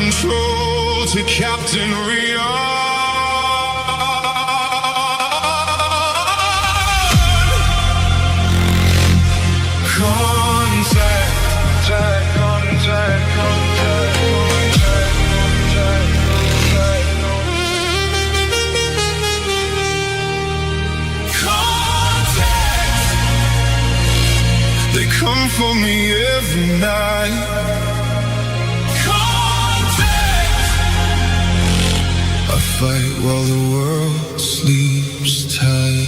control to Captain Rio. They come for me every night. Contact. I fight while the world sleeps tight.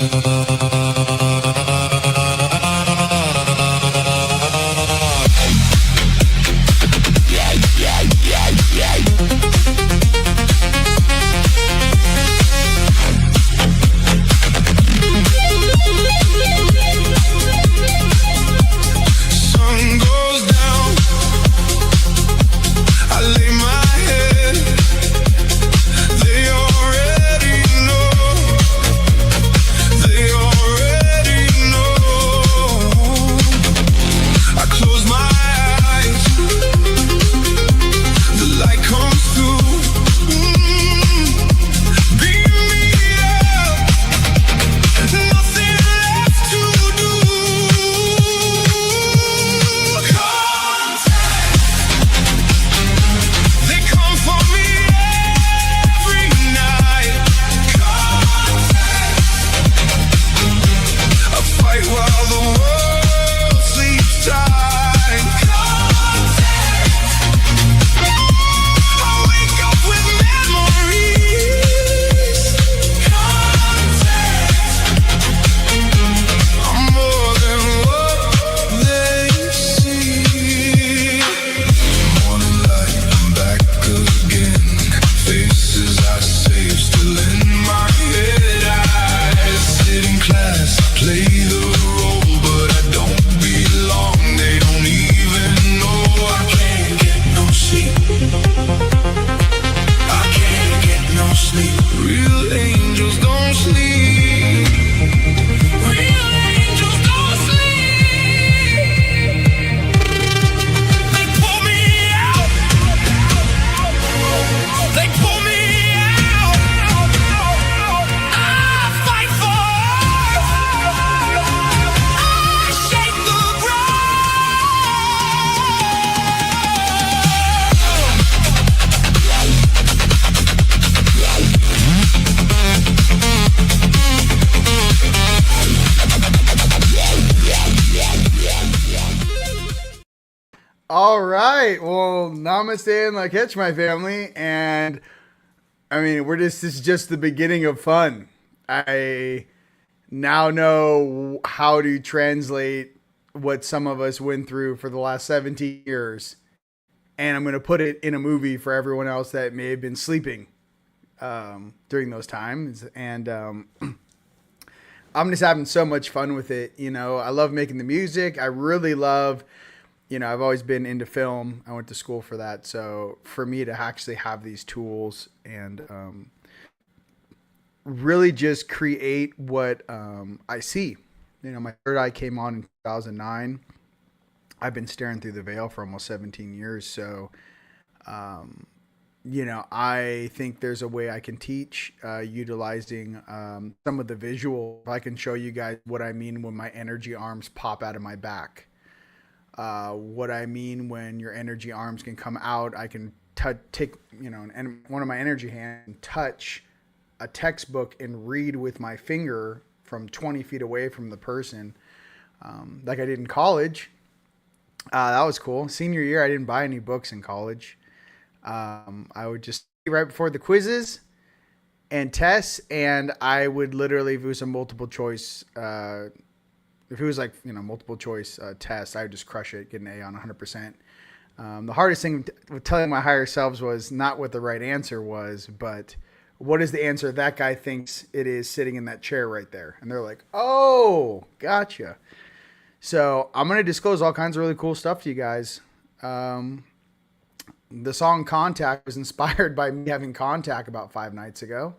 All right. Well, namaste and like hitch, my family. And I mean, this is just the beginning of fun. I now know how to translate what some of us went through for the last 17 years. And I'm going to put it in a movie for everyone else that may have been sleeping during those times. And I'm just having so much fun with it. You know, I love making the music. I really love, you know, I've always been into film. I went to school for that. So for me to actually have these tools and really just create what I see. You know, my third eye came on in 2009. I've been staring through the veil for almost 17 years. So, you know, I think there's a way I can teach utilizing some of the visual. I can show you guys what I mean when my energy arms pop out of my back. What I mean when your energy arms can come out. I can take, you know, and one of my energy hands and touch a textbook and read with my finger from 20 feet away from the person, like I did in college. That was cool. Senior year, I didn't buy any books in college. I would just right before the quizzes and tests, and I would literally, if it was a multiple choice, if it was like, you know, multiple choice test, I would just crush it, get an A on 100%. The hardest thing with telling my higher selves was not what the right answer was, but what is the answer that guy thinks it is sitting in that chair right there? And they're like, oh, gotcha. So I'm going to disclose all kinds of really cool stuff to you guys. The song Contact was inspired by me having contact about 5 nights ago.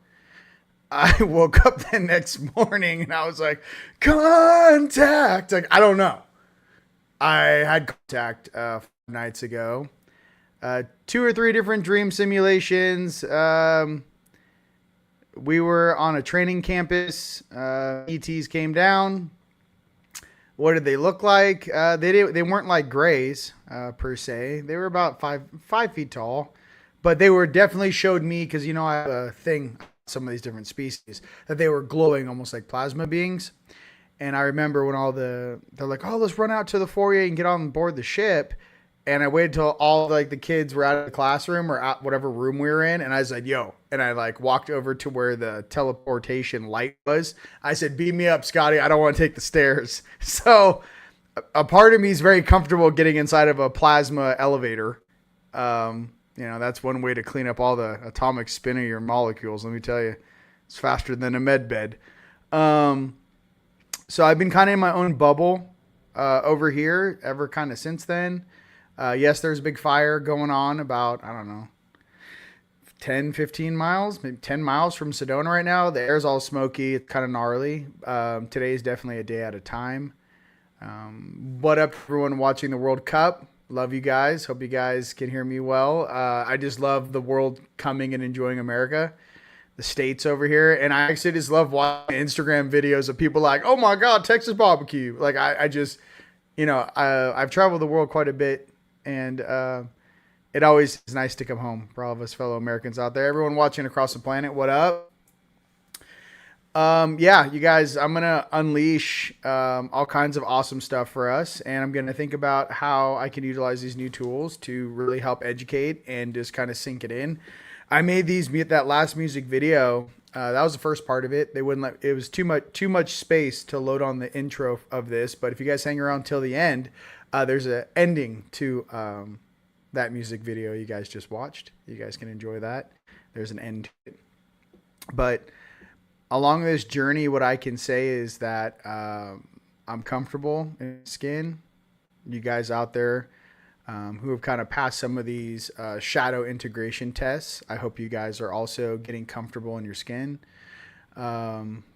I woke up the next morning and I was like, contact. Like, I don't know. I had contact 5 nights ago. 2 or 3 different dream simulations. We were on a training campus. ETs came down. What did they look like? They weren't like grays per se. They were about 5 feet tall, but they were definitely showed me, because you know I have a thing, some of these different species, that they were glowing almost like plasma beings. And I remember when they're like, oh, let's run out to the foyer and get on board the ship. And I waited till all like the kids were out of the classroom or out whatever room we were in. And I said, yo, and I like walked over to where the teleportation light was. I said, beam me up, Scotty. I don't want to take the stairs. So a part of me is very comfortable getting inside of a plasma elevator. That's one way to clean up all the atomic spin of your molecules. Let me tell you, it's faster than a med bed. So I've been kind of in my own bubble over here ever kind of since then. Yes, there's a big fire going on about, I don't know, 10, 15 miles, maybe 10 miles from Sedona right now. The air's all smoky. It's kind of gnarly. Today is definitely a day at a time. What up, everyone watching the World Cup? Love you guys. Hope you guys can hear me well. I just love the world coming and enjoying America. The States over here. And I actually just love watching Instagram videos of people like, oh my God, Texas barbecue. Like I just, I've traveled the world quite a bit, and it always is nice to come home for all of us fellow Americans out there. Everyone watching across the planet, what up? Yeah, you guys, I'm going to unleash all kinds of awesome stuff for us. And I'm going to think about how I can utilize these new tools to really help educate and just kind of sink it in. I made that last music video. That was the first part of it. They wouldn't let, it was too much space to load on the intro of this. But if you guys hang around till the end, there's an ending to that music video you guys just watched. You guys can enjoy that. There's an end to it. But along this journey, what I can say is that I'm comfortable in skin. You guys out there who have kind of passed some of these shadow integration tests, I hope you guys are also getting comfortable in your skin.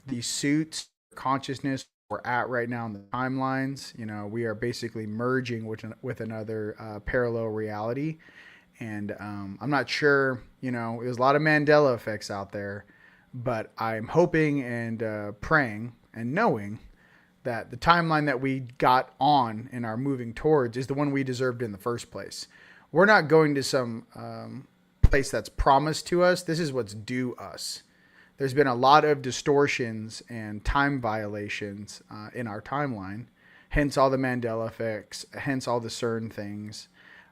These suits, consciousness we're at right now in the timelines, we are basically merging with another parallel reality. And I'm not sure, there's a lot of Mandela effects out there, but I'm hoping and praying and knowing that the timeline that we got on and are moving towards is the one we deserved in the first place. We're not going to some place that's promised to us. This is what's due us. There's been a lot of distortions and time violations in our timeline, hence all the Mandela effects, hence all the CERN things,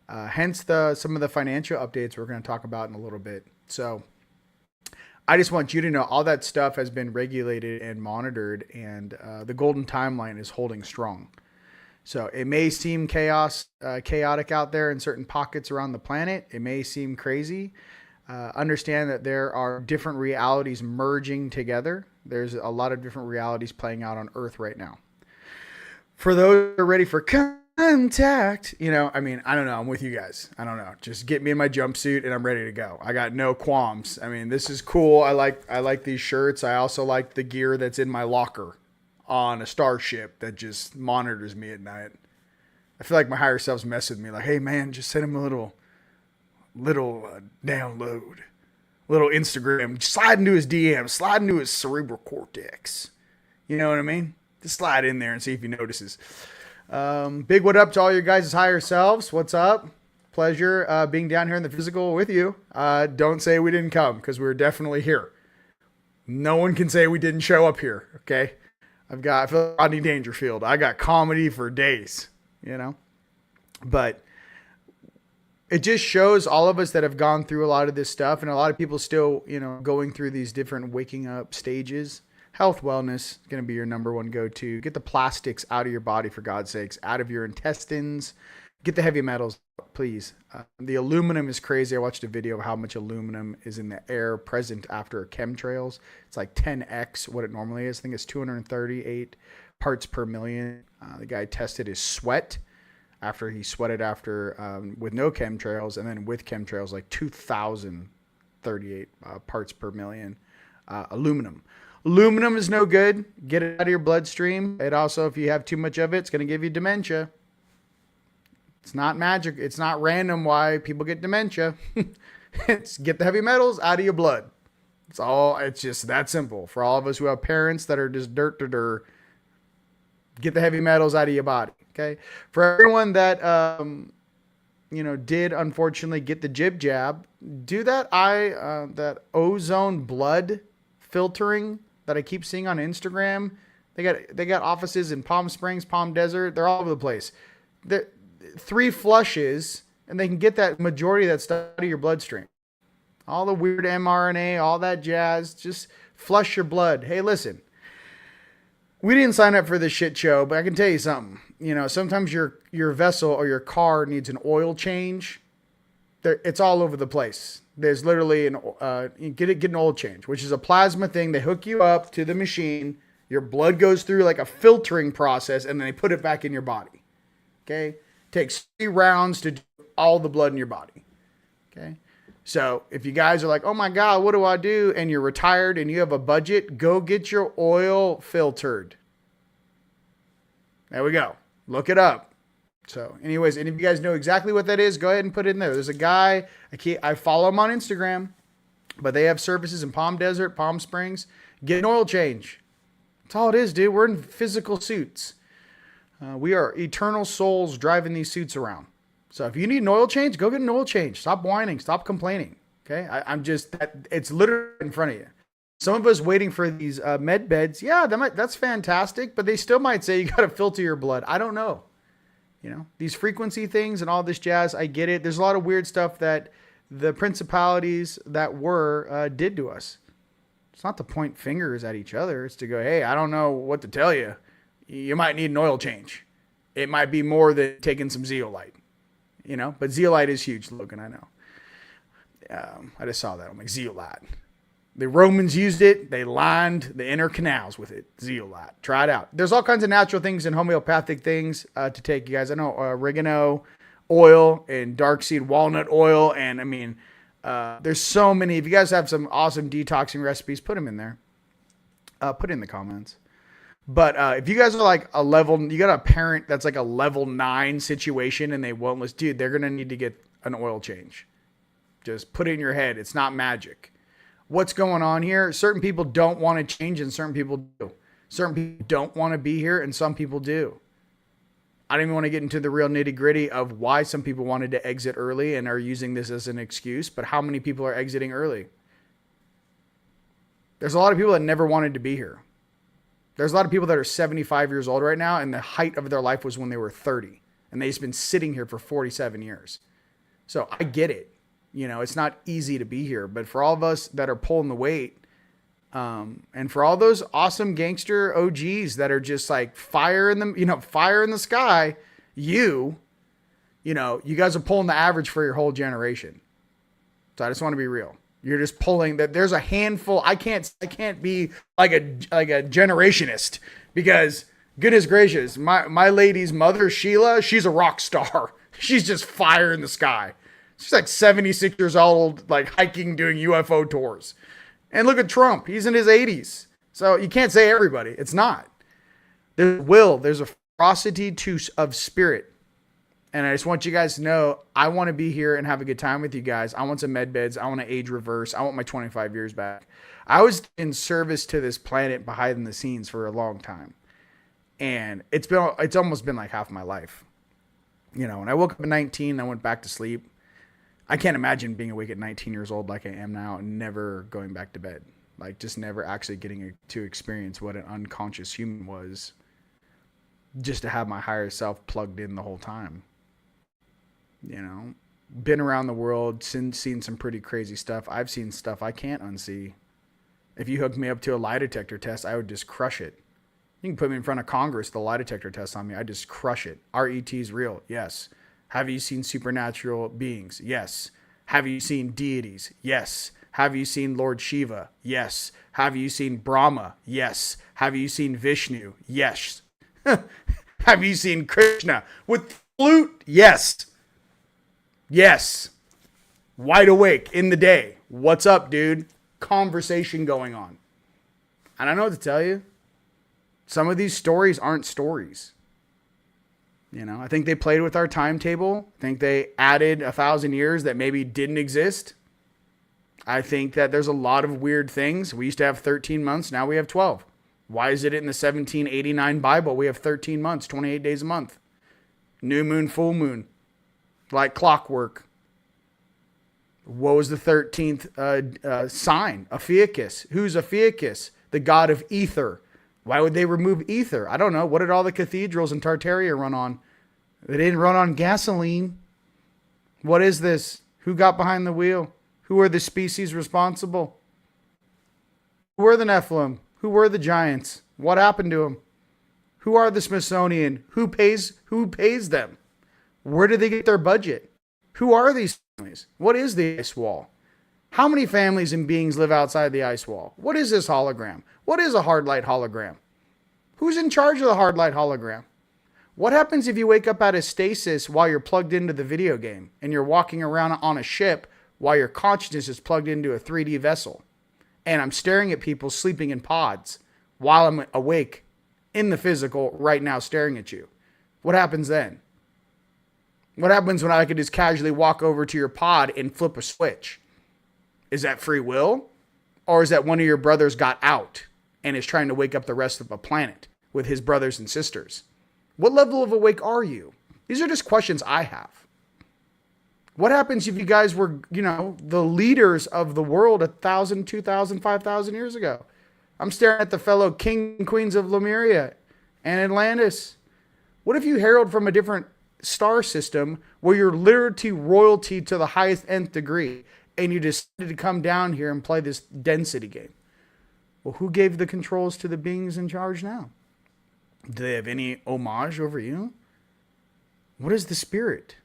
hence some of the financial updates we're going to talk about in a little bit. So I just want you to know all that stuff has been regulated and monitored, and the golden timeline is holding strong. So it may seem chaotic out there in certain pockets around the planet. It may seem crazy. Understand that there are different realities merging together. There's a lot of different realities playing out on Earth right now. For those who are ready for contact, I don't know. I'm with you guys. I don't know. Just get me in my jumpsuit and I'm ready to go. I got no qualms. This is cool. I like these shirts. I also like the gear that's in my locker on a starship that just monitors me at night. I feel like my higher self's messing with me. Like, hey man, just send him a little download, little Instagram, slide into his DM, slide into his cerebral cortex. You know what I mean? Just slide in there and see if he notices. Big what up to all your guys' higher selves. What's up? Pleasure being down here in the physical with you. Don't say we didn't come, because we're definitely here. No one can say we didn't show up here. Okay. I feel like Rodney Dangerfield. I got comedy for days, but it just shows all of us that have gone through a lot of this stuff, and a lot of people still, going through these different waking up stages. Health, wellness is going to be your number one go-to. Get the plastics out of your body, for God's sakes, out of your intestines. Get the heavy metals, please. The aluminum is crazy. I watched a video of how much aluminum is in the air present after chemtrails. It's like 10x what it normally is. I think it's 238 parts per million. The guy tested his sweat after he sweated with no chemtrails, and then with chemtrails, like 2,038 parts per million. Aluminum. Aluminum is no good. Get it out of your bloodstream. It also, if you have too much of it, it's going to give you dementia. It's not magic. It's not random why people get dementia. It's get the heavy metals out of your blood. It's just that simple. For all of us who have parents that are just dirt to dirt, get the heavy metals out of your body. Okay. For everyone that, did unfortunately get the jib jab, do that that ozone blood filtering that I keep seeing on Instagram. They got offices in Palm Springs, Palm Desert. They're all over the place. 3 flushes and they can get that majority of that stuff out of your bloodstream. All the weird mRNA, all that jazz, just flush your blood. Hey, listen, we didn't sign up for this shit show, but I can tell you something. Sometimes your vessel or your car needs an oil change. It's all over the place. There's literally get an oil change, which is a plasma thing. They hook you up to the machine. Your blood goes through like a filtering process, and then they put it back in your body. Okay? Takes 3 rounds to do all the blood in your body. Okay? So if you guys are like, oh my God, what do I do? And you're retired and you have a budget, go get your oil filtered. There we go. Look it up. So anyways, and if you guys know exactly what that is, go ahead and put it in there. There's a guy, I follow him on Instagram, but they have services in Palm Desert, Palm Springs. Get an oil change. That's all it is, dude. We're in physical suits. We are eternal souls driving these suits around. So if you need an oil change, go get an oil change. Stop whining. Stop complaining. Okay. It's literally in front of you. Some of us waiting for these med beds. Yeah, that's fantastic. But they still might say you got to filter your blood. I don't know. These frequency things and all this jazz. I get it. There's a lot of weird stuff that the principalities that did to us. It's not to point fingers at each other. It's to go, hey, I don't know what to tell you. You might need an oil change. It might be more than taking some zeolite, but zeolite is huge, Logan. I know. I just saw that. I'm like, zeolite. The Romans used it. They lined the inner canals with it. Zeolite. Try it out. There's all kinds of natural things and homeopathic things to take, you guys. I know oregano oil and dark seed walnut oil. And there's so many. If you guys have some awesome detoxing recipes, put them in there. Put it in the comments. But if you guys are like you got a parent that's like a level 9 situation and they won't listen, dude, they're going to need to get an oil change. Just put it in your head. It's not magic. What's going on here? Certain people don't want to change and certain people do. Certain people don't want to be here and some people do. I don't even want to get into the real nitty gritty of why some people wanted to exit early and are using this as an excuse, but how many people are exiting early? There's a lot of people that never wanted to be here. There's a lot of people that are 75 years old right now, and the height of their life was when they were 30, and they've been sitting here for 47 years. So I get it. It's not easy to be here, but for all of us that are pulling the weight, and for all those awesome gangster OGs that are just like fire in the sky, you guys are pulling the average for your whole generation. So I just want to be real. You're just pulling that. There's a handful. I can't be like a generationist because goodness gracious, my lady's mother, Sheila, she's a rock star. She's just fire in the sky. She's like 76 years old, like hiking, doing UFO tours. And look at Trump. He's in his 80s. So you can't say everybody. It's not. There's a ferocity of spirit. And I just want you guys to know, I want to be here and have a good time with you guys. I want some med beds. I want to age reverse. I want my 25 years back. I was in service to this planet behind the scenes for a long time. And it's almost been like half my life. When I woke up at 19, I went back to sleep. I can't imagine being awake at 19 years old like I am now and never going back to bed. Like just never actually getting to experience what an unconscious human was. Just to have my higher self plugged in the whole time. Been around the world, seen some pretty crazy stuff. I've seen stuff I can't unsee. If you hooked me up to a lie detector test, I would just crush it. You can put me in front of Congress, the lie detector test on me. I just crush it. Are ETs real? Yes. Have you seen supernatural beings? Yes. Have you seen deities? Yes. Have you seen Lord Shiva? Yes. Have you seen Brahma? Yes. Have you seen Vishnu? Yes. Have you seen Krishna with flute? Yes. Yes. Wide awake in the day. What's up, dude? Conversation going on. And I know what to tell you. Some of these stories aren't stories. You know, I think they played with our timetable. I think they added 1,000 years that maybe didn't exist. I think that there's a lot of weird things. We used to have 13 months. Now we have 12. Why is it in the 1789 Bible we have 13 months, 28 days a month? New moon, full moon, like clockwork. What was the 13th sign? Ophiuchus. Who's Ophiuchus? The god of ether. Why would they remove ether? I don't know. What did all the cathedrals in Tartaria run on? They didn't run on gasoline. What is this? Who got behind the wheel? Who are the species responsible? Who are the Nephilim? Who were the giants? What happened to them? Who are the Smithsonian? Who pays them? Where did they get their budget? Who are these families? What is the ice wall? How many families and beings live outside the ice wall? What is this hologram? What is a hard light hologram? Who's in charge of the hard light hologram? What happens if you wake up out of stasis while you're plugged into the video game and you're walking around on a ship while your consciousness is plugged into a 3D vessel? And I'm staring at people sleeping in pods while I'm awake in the physical right now staring at you. What happens then? What happens when I could just casually walk over to your pod and flip a switch? Is that free will? Or is that one of your brothers got out and is trying to wake up the rest of the planet with his brothers and sisters? What level of awake are you? These are just questions I have. What happens if you guys were, the leaders of the world 1,000, 2,000, 5,000 years ago? I'm staring at the fellow king and queens of Lemuria and Atlantis. What if you herald from a different star system where you're literally royalty to the highest nth degree and you decided to come down here and play this density game? Well, who gave the controls to the beings in charge now? Do they have any homage over you? What is the spirit?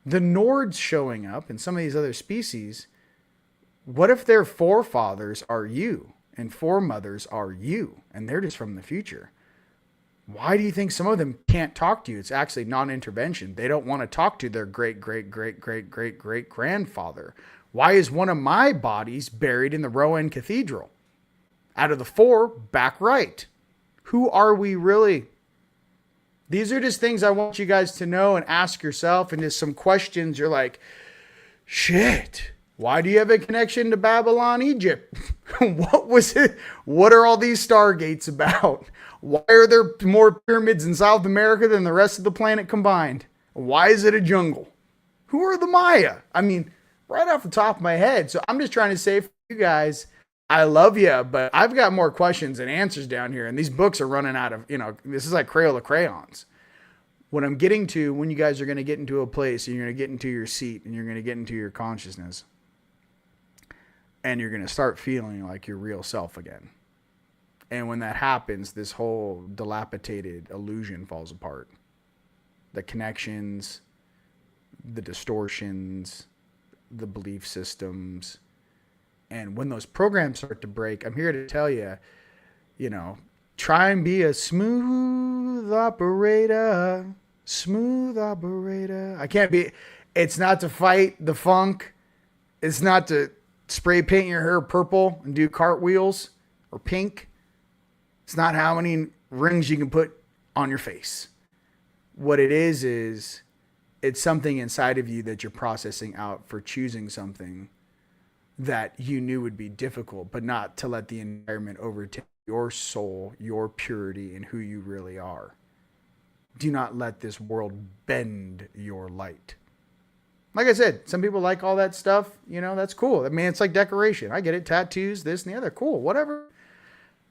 The Nords showing up and some of these other species, what if their forefathers are you and foremothers are you and they're just from the future? Why do you think some of them can't talk to you? It's actually non-intervention. They don't want to talk to their great-great-great-great-great-great-grandfather. Why is one of my bodies buried in the Rowan Cathedral? Out of the 4, back right. Who are we really? These are just things I want you guys to know and ask yourself, and just some questions you're like, shit, why do you have a connection to Babylon, Egypt? What was it? What are all these stargates about? Why are there more pyramids in South America than the rest of the planet combined? Why is it a jungle? Who are the Maya? I mean, right off the top of my head. So I'm just trying to say for you guys, I love you, but I've got more questions than answers down here. And these books are running out of, this is like Crayola crayons. What I'm getting to, when you guys are going to get into a place and you're going to get into your seat and you're going to get into your consciousness and you're going to start feeling like your real self again. And when that happens, this whole dilapidated illusion falls apart. The connections, the distortions, the belief systems. And when those programs start to break, I'm here to tell you, try and be a smooth operator. Smooth operator. It's not to fight the funk. It's not to spray paint your hair purple and do cartwheels or pink. It's not how many rings you can put on your face. What it is it's something inside of you that you're processing out for choosing something that you knew would be difficult, but not to let the environment overtake your soul, your purity, and who you really are. Do not let this world bend your light. Like I said, some people like all that stuff. That's cool. I mean, it's like decoration. I get it. Tattoos, this and the other. Cool. Whatever.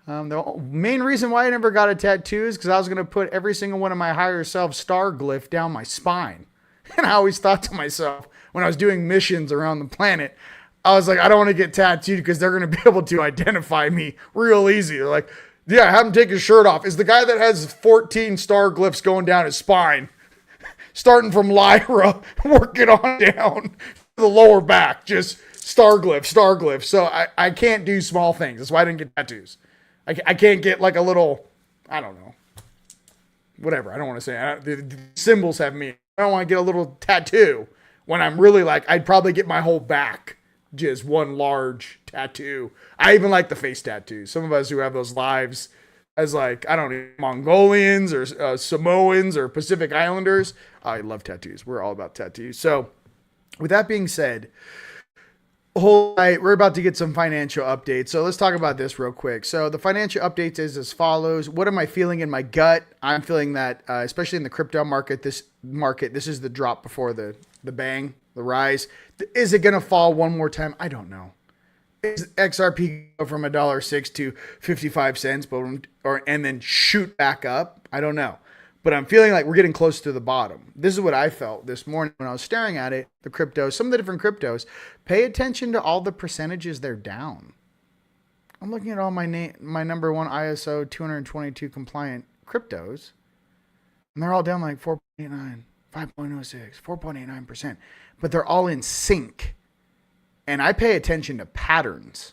The main reason why I never got a tattoo is because I was going to put every single one of my higher self star glyph down my spine. And I always thought to myself, when I was doing missions around the planet, I was like, I don't want to get tattooed because they're going to be able to identify me real easy. They're like, yeah, have him take his shirt off. Is the guy that has 14 star glyphs going down his spine, starting from Lyra, working on down to the lower back, just star glyph. So I can't do small things. That's why I didn't get tattoos. I can't get like a little, I don't know, whatever. I don't want to say the symbols have meaning. I don't want to get a little tattoo when I'm really like, I'd probably get my whole back, just one large tattoo. I even like the face tattoos. Some of us who have those lives as like, I don't know, Mongolians or Samoans or Pacific Islanders. I love tattoos. We're all about tattoos. So with that being said, we're about to get some financial updates. So let's talk about this real quick. So the financial updates is as follows. What am I feeling in my gut? I'm feeling that, especially in the crypto market, this is the drop before the bang, the rise. Is it going to fall one more time? I don't know. Is XRP go from $1.06 to 55 cents, and then shoot back up? I don't know. But I'm feeling like we're getting close to the bottom. This is what I felt this morning when I was staring at it, the cryptos, some of the different cryptos. Pay attention to all the percentages they're down. I'm looking at all my number one ISO 222 compliant cryptos, and they're all down like 4.89, 5.06, 4.89%. But they're all in sync. And I pay attention to patterns.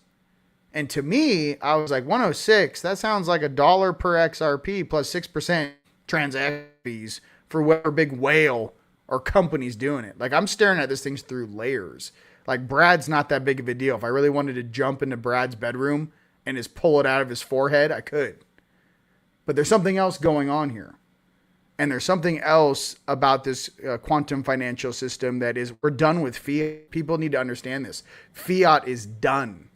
And to me, I was like, 106, that sounds like $1 per XRP plus 6% transaction fees for whatever big whale or company's doing it. Like, I'm staring at this thing through layers. Like, Brad's not that big of a deal. If I really wanted to jump into Brad's bedroom and just pull it out of his forehead, I could. But there's something else going on here. And there's something else about this quantum financial system that is, we're done with fiat. People need to understand this. Fiat is done.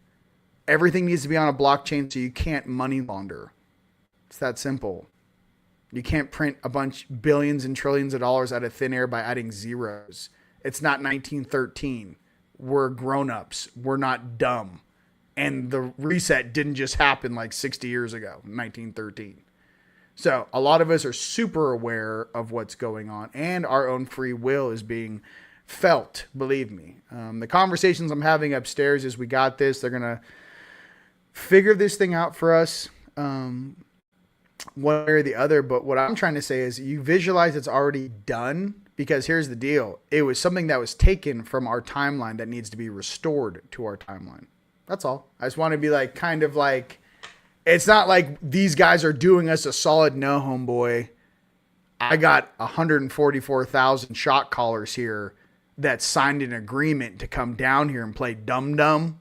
Everything needs to be on a blockchain so you can't money launder. It's that simple. You can't print a bunch, billions and trillions of dollars out of thin air by adding zeros. It's not 1913. We're grown-ups. We're not dumb. And the reset didn't just happen like 60 years ago, 1913. So a lot of us are super aware of what's going on, and our own free will is being felt, believe me. The conversations I'm having upstairs is we got this. They're going to figure this thing out for us, one way or the other. But what I'm trying to say is you visualize it's already done, because here's the deal. It was something that was taken from our timeline that needs to be restored to our timeline. That's all. I just want to be like, kind of like, it's not like these guys are doing us a solid. No, homeboy. I got 144,000 shot callers here that signed an agreement to come down here and play dum-dum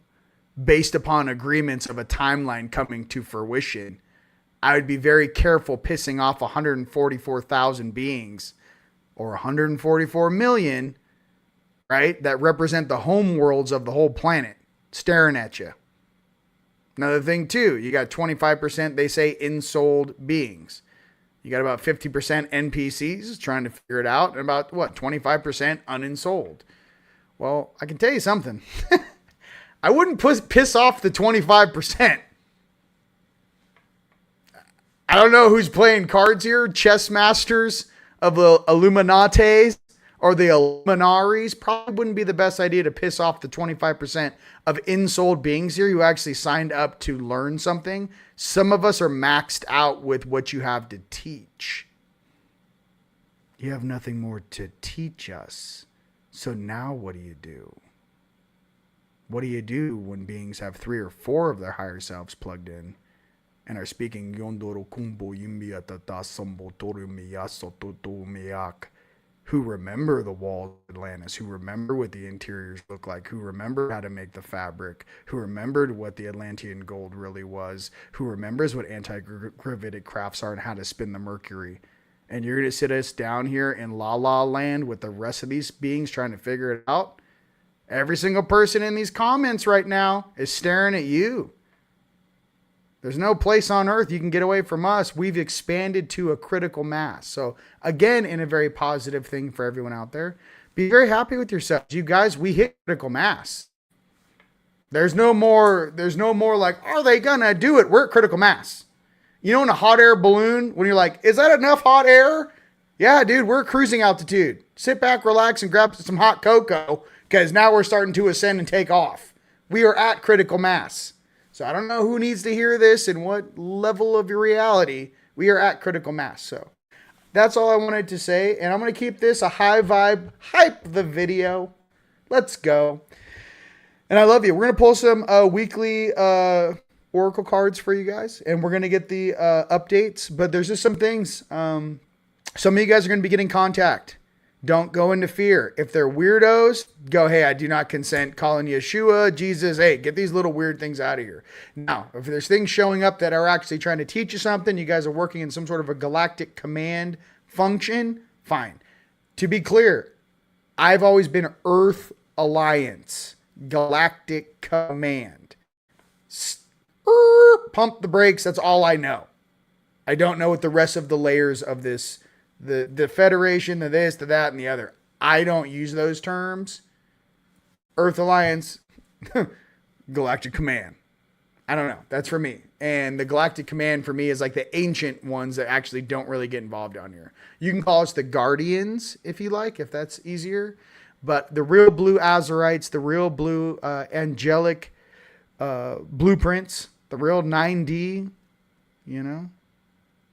based upon agreements of a timeline coming to fruition. I would be very careful pissing off 144,000 beings or 144 million, right? That represent the home worlds of the whole planet staring at you. Another thing too, you got 25%, they say, insold beings. You got about 50% NPCs trying to figure it out, and about 25% uninsold. Well, I can tell you something. I wouldn't piss off the 25%. I don't know who's playing cards here. Chess masters of the Illuminates or the Illuminaries. Probably wouldn't be the best idea to piss off the 25% of insold beings here who actually signed up to learn something. Some of us are maxed out with what you have to teach. You have nothing more to teach us. So now what do you do? What do you do when beings have 3 or 4 of their higher selves plugged in and are speaking who remember the walls of Atlantis, who remember what the interiors look like, who remember how to make the fabric, who remembered what the Atlantean gold really was, who remembers what anti-gravitic crafts are and how to spin the mercury. And you're going to sit us down here in La La Land with the rest of these beings trying to figure it out? Every single person in these comments right now is staring at you. There's no place on earth you can get away from us. We've expanded to a critical mass. So again, in a very positive thing for everyone out there, be very happy with yourselves. You guys, we hit critical mass. There's no more like, are they gonna do it? We're at critical mass. You know, in a hot air balloon, when you're like, is that enough hot air? Yeah, dude, we're cruising altitude. Sit back, relax, and grab some hot cocoa, because now we're starting to ascend and take off. We are at critical mass. So I don't know who needs to hear this and what level of your reality. We are at critical mass. So that's all I wanted to say. And I'm going to keep this a high vibe, hype the video. Let's go. And I love you. We're going to pull some weekly Oracle cards for you guys. And we're going to get the updates. But there's just some things. Some of you guys are going to be getting contact. Don't go into fear. If they're weirdos, go, hey, I do not consent calling Yeshua, Jesus. Hey, get these little weird things out of here. Now, if there's things showing up that are actually trying to teach you something, you guys are working in some sort of a galactic command function, fine. To be clear, I've always been Earth Alliance, Galactic Command. Pump the brakes, that's all I know. I don't know what the rest of the layers of this, the Federation, the this, the that, and the other. I don't use those terms. Earth Alliance, Galactic Command. I don't know. That's for me. And the Galactic Command for me is like the ancient ones that actually don't really get involved down here. You can call us the Guardians if you like, if that's easier. But the real blue Azurites, the real blue angelic blueprints, the real 9D, you know,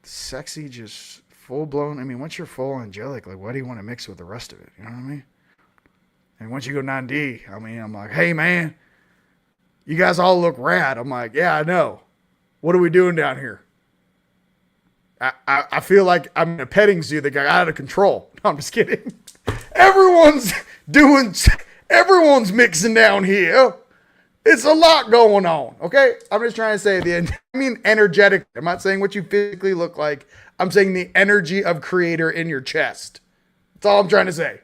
sexy, just full blown. I mean, once you're full angelic, like, why do you want to mix with the rest of it? You know what I mean? And once you go 9D, I mean, I'm like, hey, man, you guys all look rad. I'm like, yeah, I know. What are we doing down here? I feel like I'm in a petting zoo that got out of control. No, I'm just kidding. Everyone's mixing down here. It's a lot going on, okay? I'm just trying to say energetic. I'm not saying what you physically look like. I'm saying the energy of creator in your chest. That's all I'm trying to say.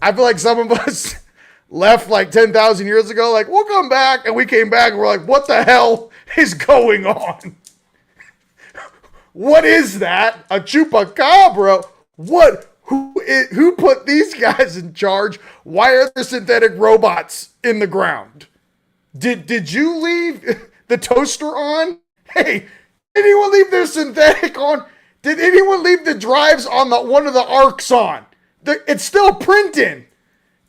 I feel like some of us left like 10,000 years ago, like, we'll come back, and we came back, and we're like, what the hell is going on? What is that? A chupacabra? What? Who put these guys in charge? Why are there synthetic robots in the ground? Did you leave the toaster on? Hey, anyone leave their synthetic on? Did anyone leave the drives on one of the arcs on? It's still printing.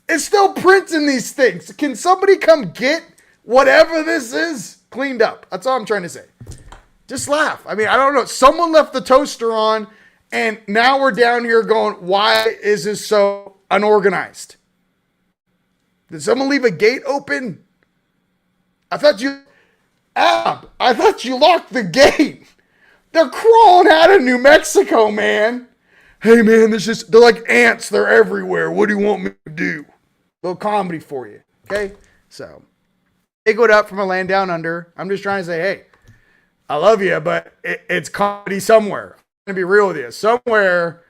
It's still printing these things. Can somebody come get whatever this is cleaned up? That's all I'm trying to say. Just laugh. I mean, I don't know. Someone left the toaster on, and now we're down here going, why is this so unorganized? Did someone leave a gate open? I thought you locked the gate. They're crawling out of New Mexico, man. Hey, man, they're like ants. They're everywhere. What do you want me to do? A little comedy for you, okay? So, take it up from a land down under. I'm just trying to say, hey, I love you, but it's comedy somewhere. I'm going to be real with you. Somewhere,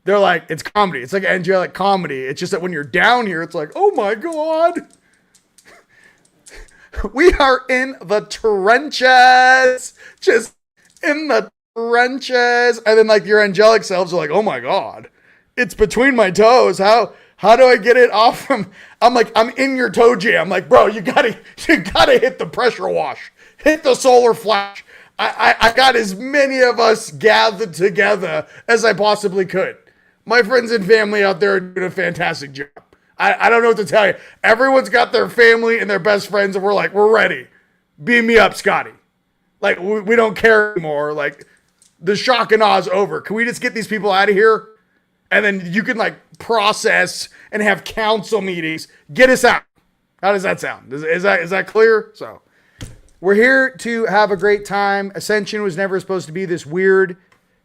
they're like, it's comedy. It's like angelic comedy. It's just that when you're down here, it's like, oh my God. We are in the trenches. Just in the trenches. And then like your angelic selves are like, oh my God. It's between my toes. How do I get it off from? I'm like, I'm in your toe jam. I'm like, bro, you gotta hit the pressure wash. Hit the solar flash. I got as many of us gathered together as I possibly could. My friends and family out there are doing a fantastic job. I don't know what to tell you. Everyone's got their family and their best friends, and we're like, we're ready. Beam me up, Scotty. Like, we don't care anymore. Like, the shock and awe is over. Can we just get these people out of here? And then you can, like, process and have council meetings. Get us out. How does that sound? Is that clear? So, we're here to have a great time. Ascension was never supposed to be this weird.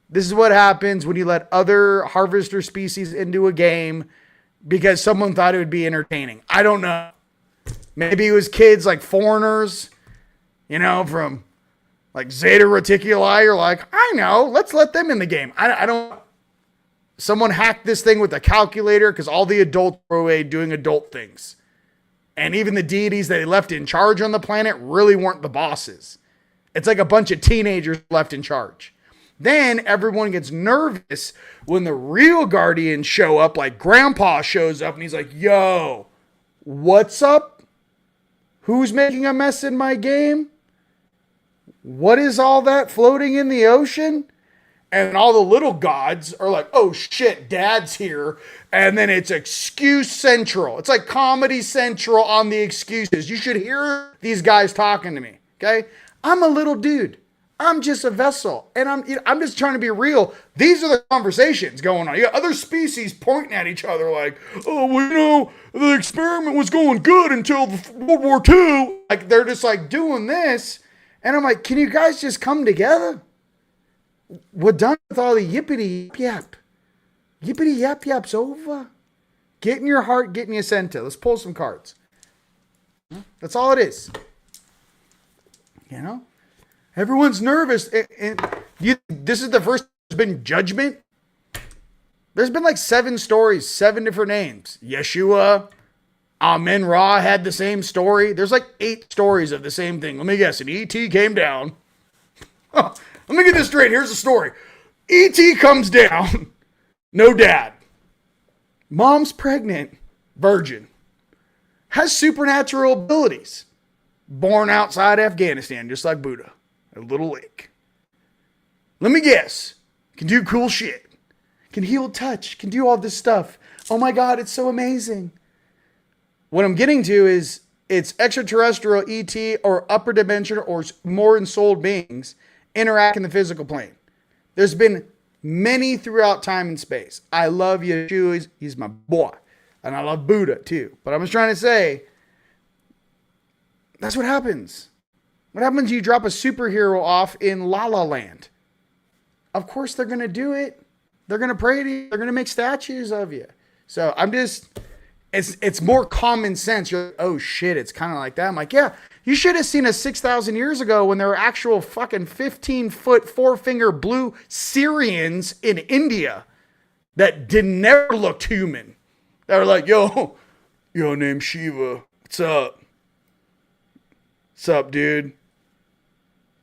This is what happens when you let other harvester species into a game because someone thought it would be entertaining. I don't know. Maybe it was kids like foreigners, you know, from like Zeta Reticuli, or like, I know, let's let them in the game. I don't. Someone hacked this thing with a calculator because all the adults were away doing adult things. And even the deities that they left in charge on the planet really weren't the bosses. It's like a bunch of teenagers left in charge. Then everyone gets nervous when the real guardians show up, like Grandpa shows up and he's like, yo, what's up? Who's making a mess in my game? What is all that floating in the ocean? And all the little gods are like, oh shit, Dad's here. And then it's excuse central. It's like Comedy Central on the excuses. You should hear these guys talking to me, okay? I'm a little dude. I'm just a vessel. And I'm just trying to be real. These are the conversations going on. You got other species pointing at each other like, oh, well, you know, the experiment was going good until World War II. Like, they're just like doing this. And I'm like, can you guys just come together? We're done with all the yippity yap. Yippity yap yap's over. Get in your heart, get in your center. Let's pull some cards. That's all it is. You know? Everyone's nervous. This is the first there's been judgment. There's been like 7 stories, 7 different names. Yeshua, Amen Ra had the same story. There's like 8 stories of the same thing. Let me guess. An ET came down. Let me get this straight. Here's the story. ET comes down. No dad. Mom's pregnant. Virgin. Has supernatural abilities. Born outside Afghanistan, just like Buddha. A little lake. Let me guess. Can do cool shit. Can heal touch. Can do all this stuff. Oh my God, it's so amazing. What I'm getting to is it's extraterrestrial ET or upper dimension or more ensouled beings interact in the physical plane. There's been many throughout time and space. I love Yeshua. He's my boy. And I love Buddha too. But I'm just trying to say, that's what happens. What happens when you drop a superhero off in La La Land? Of course they're going to do it. They're going to pray to you. They're going to make statues of you. So I'm just, it's more common sense. You're like, oh shit, it's kind of like that. I'm like, yeah, you should have seen us 6,000 years ago when there were actual fucking 15-foot, 4-finger blue Syrians in India that never looked human. They were like, yo, name's Shiva. What's up? What's up, dude?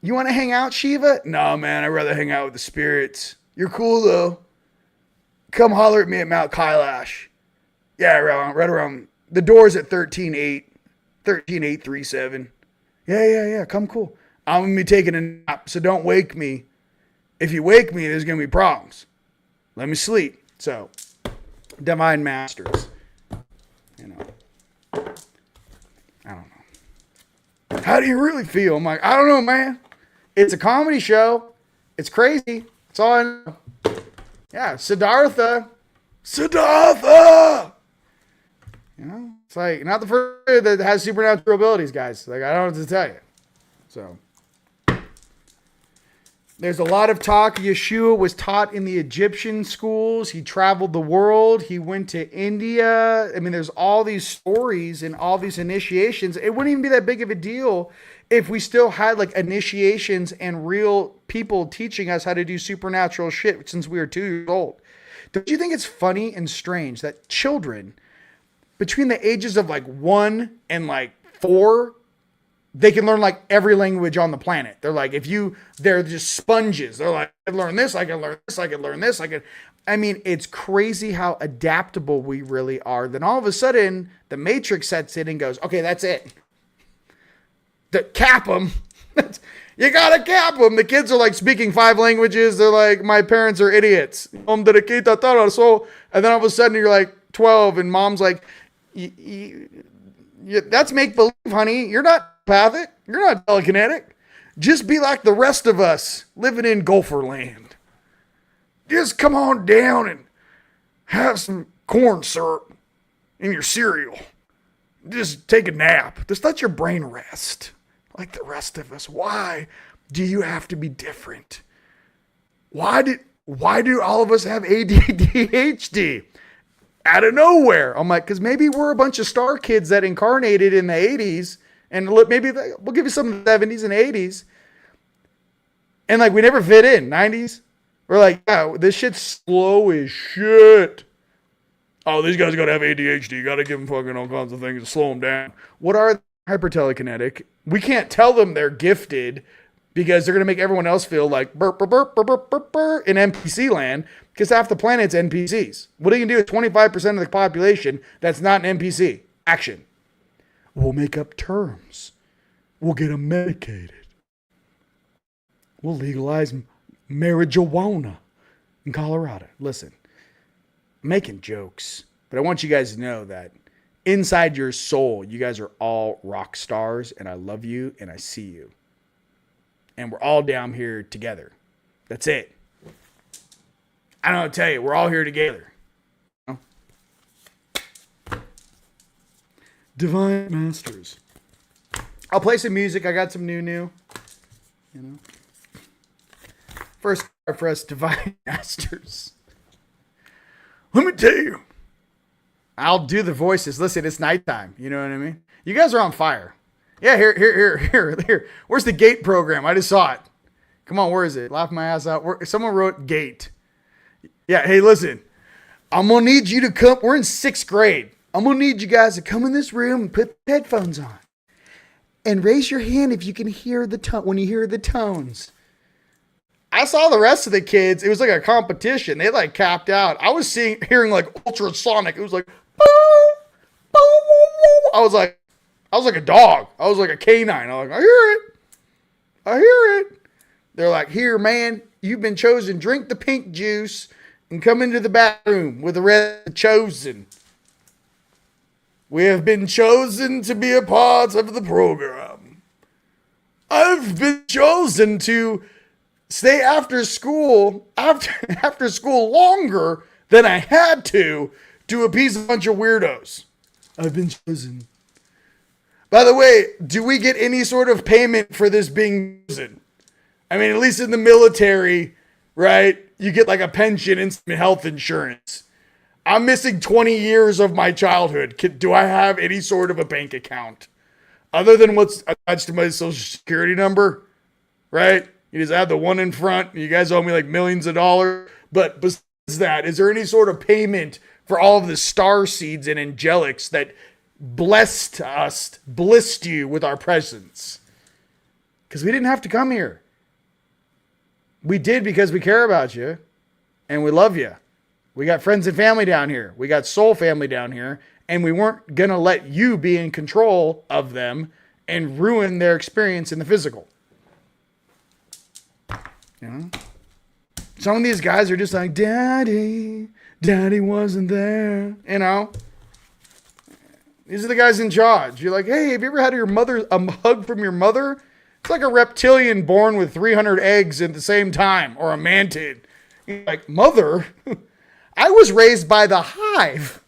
You want to hang out, Shiva? No, man, I'd rather hang out with the spirits. You're cool, though. Come holler at me at Mount Kailash. Yeah, right around. The door's at 13837. Yeah. Come cool. I'm going to be taking a nap, so don't wake me. If you wake me, there's going to be problems. Let me sleep. So, Divine Masters. You know. I don't know. How do you really feel? I'm like, I don't know, man. It's a comedy show. It's crazy. That's all I know. Yeah, Siddhartha. You know, it's like not the first that has supernatural abilities, guys. Like, I don't know what to tell you. So, there's a lot of talk. Yeshua was taught in the Egyptian schools. He traveled the world. He went to India. I mean, there's all these stories and all these initiations. It wouldn't even be that big of a deal if we still had like initiations and real people teaching us how to do supernatural shit since we were 2 years old. Don't you think it's funny and strange that children between the ages of like 1 and like 4, they can learn like every language on the planet. They're like, they're just sponges. They're like, I can learn this, I can learn this, I can learn this, I mean, it's crazy how adaptable we really are. Then all of a sudden, the Matrix sets in and goes, okay, that's it. Cap them. You gotta cap them. The kids are like speaking 5 languages. They're like, my parents are idiots. And then all of a sudden you're like 12 and mom's like, that's make believe, honey. You're not empathic. You're not telekinetic. Just be like the rest of us living in Gopher Land. Just come on down and have some corn syrup in your cereal. Just take a nap. Just let your brain rest like the rest of us. Why do you have to be different? Why do all of us have ADHD? Out of nowhere. I'm like, because maybe we're a bunch of star kids that incarnated in the 80s. And maybe we'll give you some of the 70s and 80s. And like, we never fit in. 90s. We're like, yeah, this shit's slow as shit. Oh, these guys got to have ADHD. You got to give them fucking all kinds of things to slow them down. What are hypertelekinetic? We can't tell them they're gifted because they're going to make everyone else feel like burp, burp, burp, burp, burp, burp, burp in NPC land because half the planet's NPCs. What are you going to do with 25% of the population that's not an NPC? Action. We'll make up terms. We'll get them medicated. We'll legalize marijuana in Colorado. Listen, I'm making jokes, but I want you guys to know that inside your soul, you guys are all rock stars, and I love you, and I see you. And we're all down here together. That's it. I don't know what to tell you. We're all here together. You know? Divine Masters. I'll play some music. I got some new. You know. First card for us, Divine Masters. Let me tell you. I'll do the voices. Listen, it's nighttime. You know what I mean? You guys are on fire. Yeah, here. Where's the gate program? I just saw it. Come on, where is it? Laugh my ass out. Someone wrote gate. Yeah, hey, listen. I'm going to need you to come. We're in 6th grade. I'm going to need you guys to come in this room and put headphones on. And raise your hand if you can hear the tone, when you hear the tones. I saw the rest of the kids. It was like a competition. They like capped out. I was hearing like ultrasonic. It was like, boom, boom, boom, boom. I was like a dog. I was like a canine. I was like, I hear it. They're like, here, man, you've been chosen. Drink the pink juice and come into the bathroom with the rest of the chosen. We have been chosen to be a part of the program. I've been chosen to stay after school longer than I had to appease a bunch of weirdos. I've been chosen. By the way, do we get any sort of payment for this being chosen? I mean, at least in the military, right? You get like a pension and some health insurance. I'm missing 20 years of my childhood. Do I have any sort of a bank account? Other than what's attached to my social security number, right? You just add the one in front. You guys owe me like millions of dollars. But besides that, is there any sort of payment for all of the star seeds and angelics that blessed you with our presence? Because we didn't have to come here. We did because we care about you and we love you. We got friends and family down here. We got soul family down here. And we weren't going to let you be in control of them and ruin their experience in the physical. You know? Some of these guys are just like, Daddy wasn't there. You know? These are the guys in charge. You're like, hey, have you ever had a hug from your mother? It's like a reptilian born with 300 eggs at the same time, or a mantid. You're like, mother? I was raised by the hive.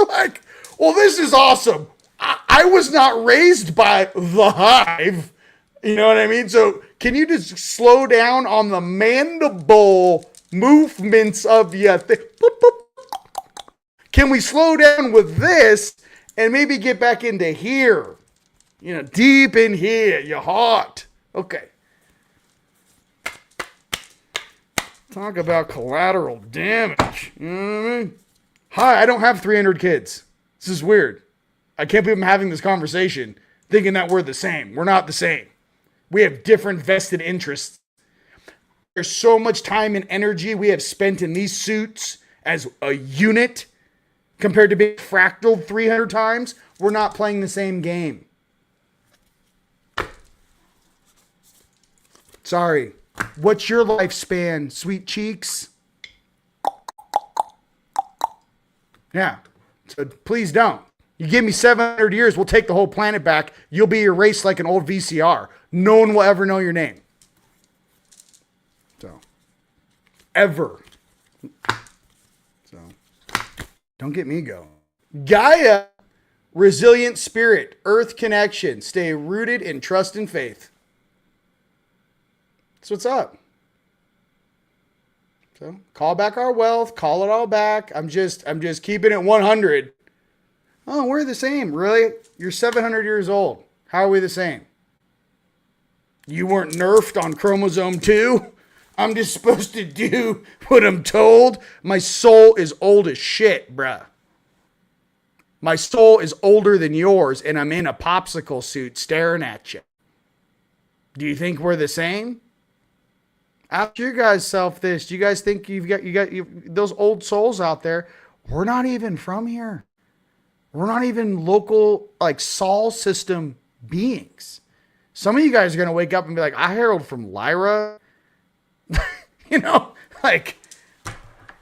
Like, well, this is awesome. I was not raised by the hive. You know what I mean? So can you just slow down on the mandible movements of your thing? Can we slow down with this and maybe get back into here? You know, deep in here, your heart. Okay. Talk about collateral damage. You know what I mean? Hi, I don't have 300 kids. This is weird. I can't believe I'm having this conversation thinking that we're the same. We're not the same. We have different vested interests. There's so much time and energy we have spent in these suits as a unit compared to being fractaled 300 times. We're not playing the same game. Sorry. What's your lifespan, sweet cheeks? Yeah. So please don't. You give me 700 years, we'll take the whole planet back. You'll be erased like an old VCR. No one will ever know your name. So. Ever. So. Don't get me going. Gaia, resilient spirit, earth connection. Stay rooted in trust and faith. That's what's up. So call back our wealth. Call it all back. I'm just keeping it 100. Oh, we're the same. Really? You're 700 years old. How are we the same? You weren't nerfed on chromosome 2? I'm just supposed to do what I'm told? My soul is old as shit, bruh. My soul is older than yours, and I'm in a popsicle suit staring at you. Do you think we're the same? Ask you guys self this. Do you guys think you got those old souls out there? We're not even from here. We're not even local, like, sol system beings. Some of you guys are going to wake up and be like, I herald from Lyra. You know, like,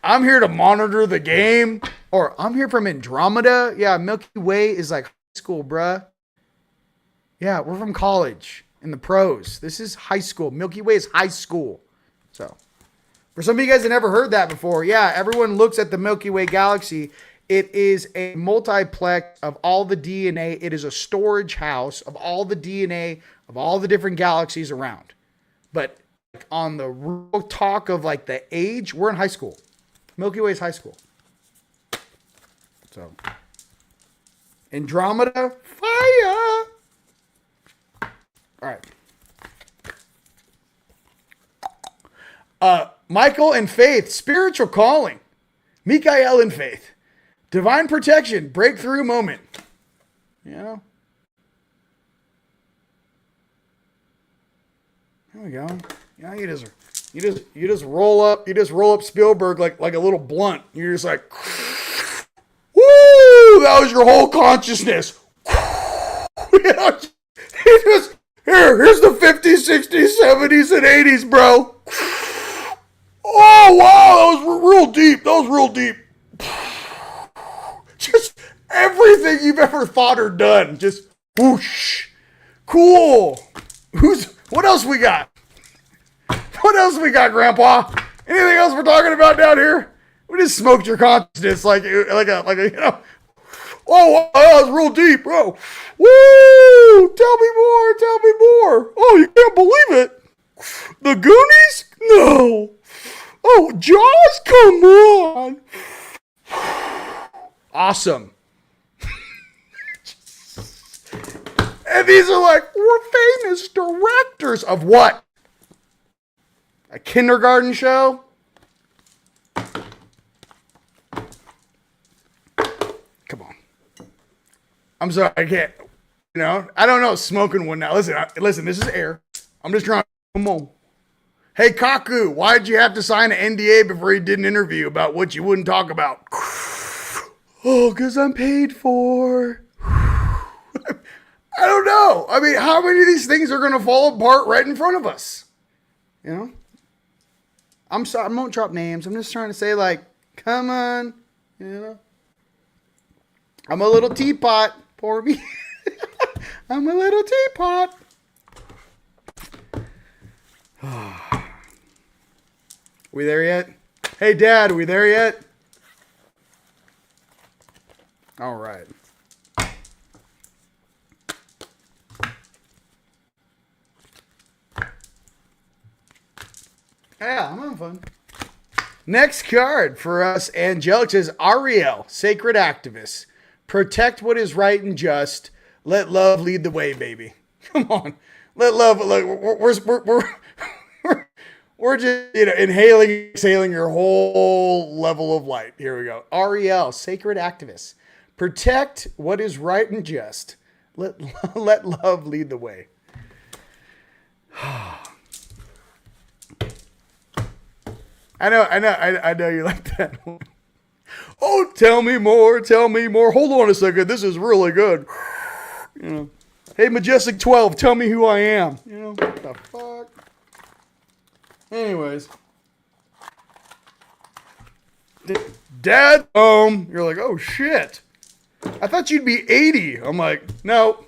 I'm here to monitor the game. Or I'm here from Andromeda. Yeah, Milky Way is like high school, bruh. Yeah, we're from college in the pros. This is high school. Milky Way is high school. So, for some of you guys that never heard that before, yeah, everyone looks at the Milky Way galaxy. It is a multiplex of all the DNA. It is a storage house of all the DNA of all the different galaxies around. But on the real talk of like the age, we're in high school. Milky Way is high school. So, Andromeda, fire! All right. Michael and Faith, spiritual calling. Mikael and Faith, divine protection, breakthrough moment. You know? There we go. Yeah, you just roll up Spielberg like a little blunt. You're just like, woo! That was your whole consciousness. You know, here's the 50s, 60s, 70s, and 80s, bro. Oh wow, that was real deep. Just everything you've ever thought or done. Just whoosh. Cool. What else we got? What else we got, Grandpa? Anything else we're talking about down here? We just smoked your consciousness like a you know. Oh, wow, that was real deep, bro. Woo! Tell me more. Oh, you can't believe it. The Goonies? No. Oh, Jaws? Come on. Awesome. And these are like, we're famous directors of what? A kindergarten show? Come on. I'm sorry, I can't. You know, I don't know smoking one now. Listen, this is air. I'm just trying. Come on. Hey, Kaku, why'd you have to sign an NDA before you did an interview about what you wouldn't talk about? Oh, because I'm paid for. I don't know. I mean, how many of these things are going to fall apart right in front of us? You know? I'm sorry, I won't drop names. I'm just trying to say, like, come on. You know? I'm a little teapot. Pour me. I'm a little teapot. We there yet? Hey, Dad, we there yet? All right. Yeah, I'm having fun. Next card for us, Angelic says, Ariel, sacred activist. Protect what is right and just. Let love lead the way, baby. Come on. Let love, like, we're just, you know, inhaling, exhaling your whole level of light. Here we go. Ariel, sacred activist. Protect what is right and just. Let love lead the way. I know you like that one. Oh, tell me more. Hold on a second. This is really good. You know, hey, Majestic 12, tell me who I am. You know, what the fuck? Anyways. Dad, you're like, oh shit. I thought you'd be 80. I'm like, no,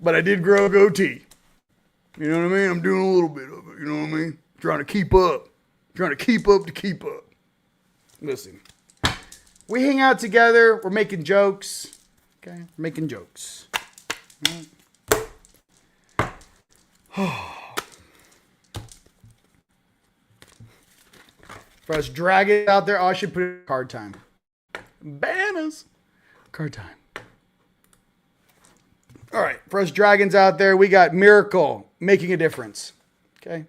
but I did grow a goatee. You know what I mean? I'm doing a little bit of it. You know what I mean? Trying to keep up. To keep up. Listen, we hang out together. We're making jokes. Okay? We're making jokes. For us dragons out there, I should put it card time. Bananas. Card time. All right. For us dragons out there, we got Miracle, making a difference. Okay?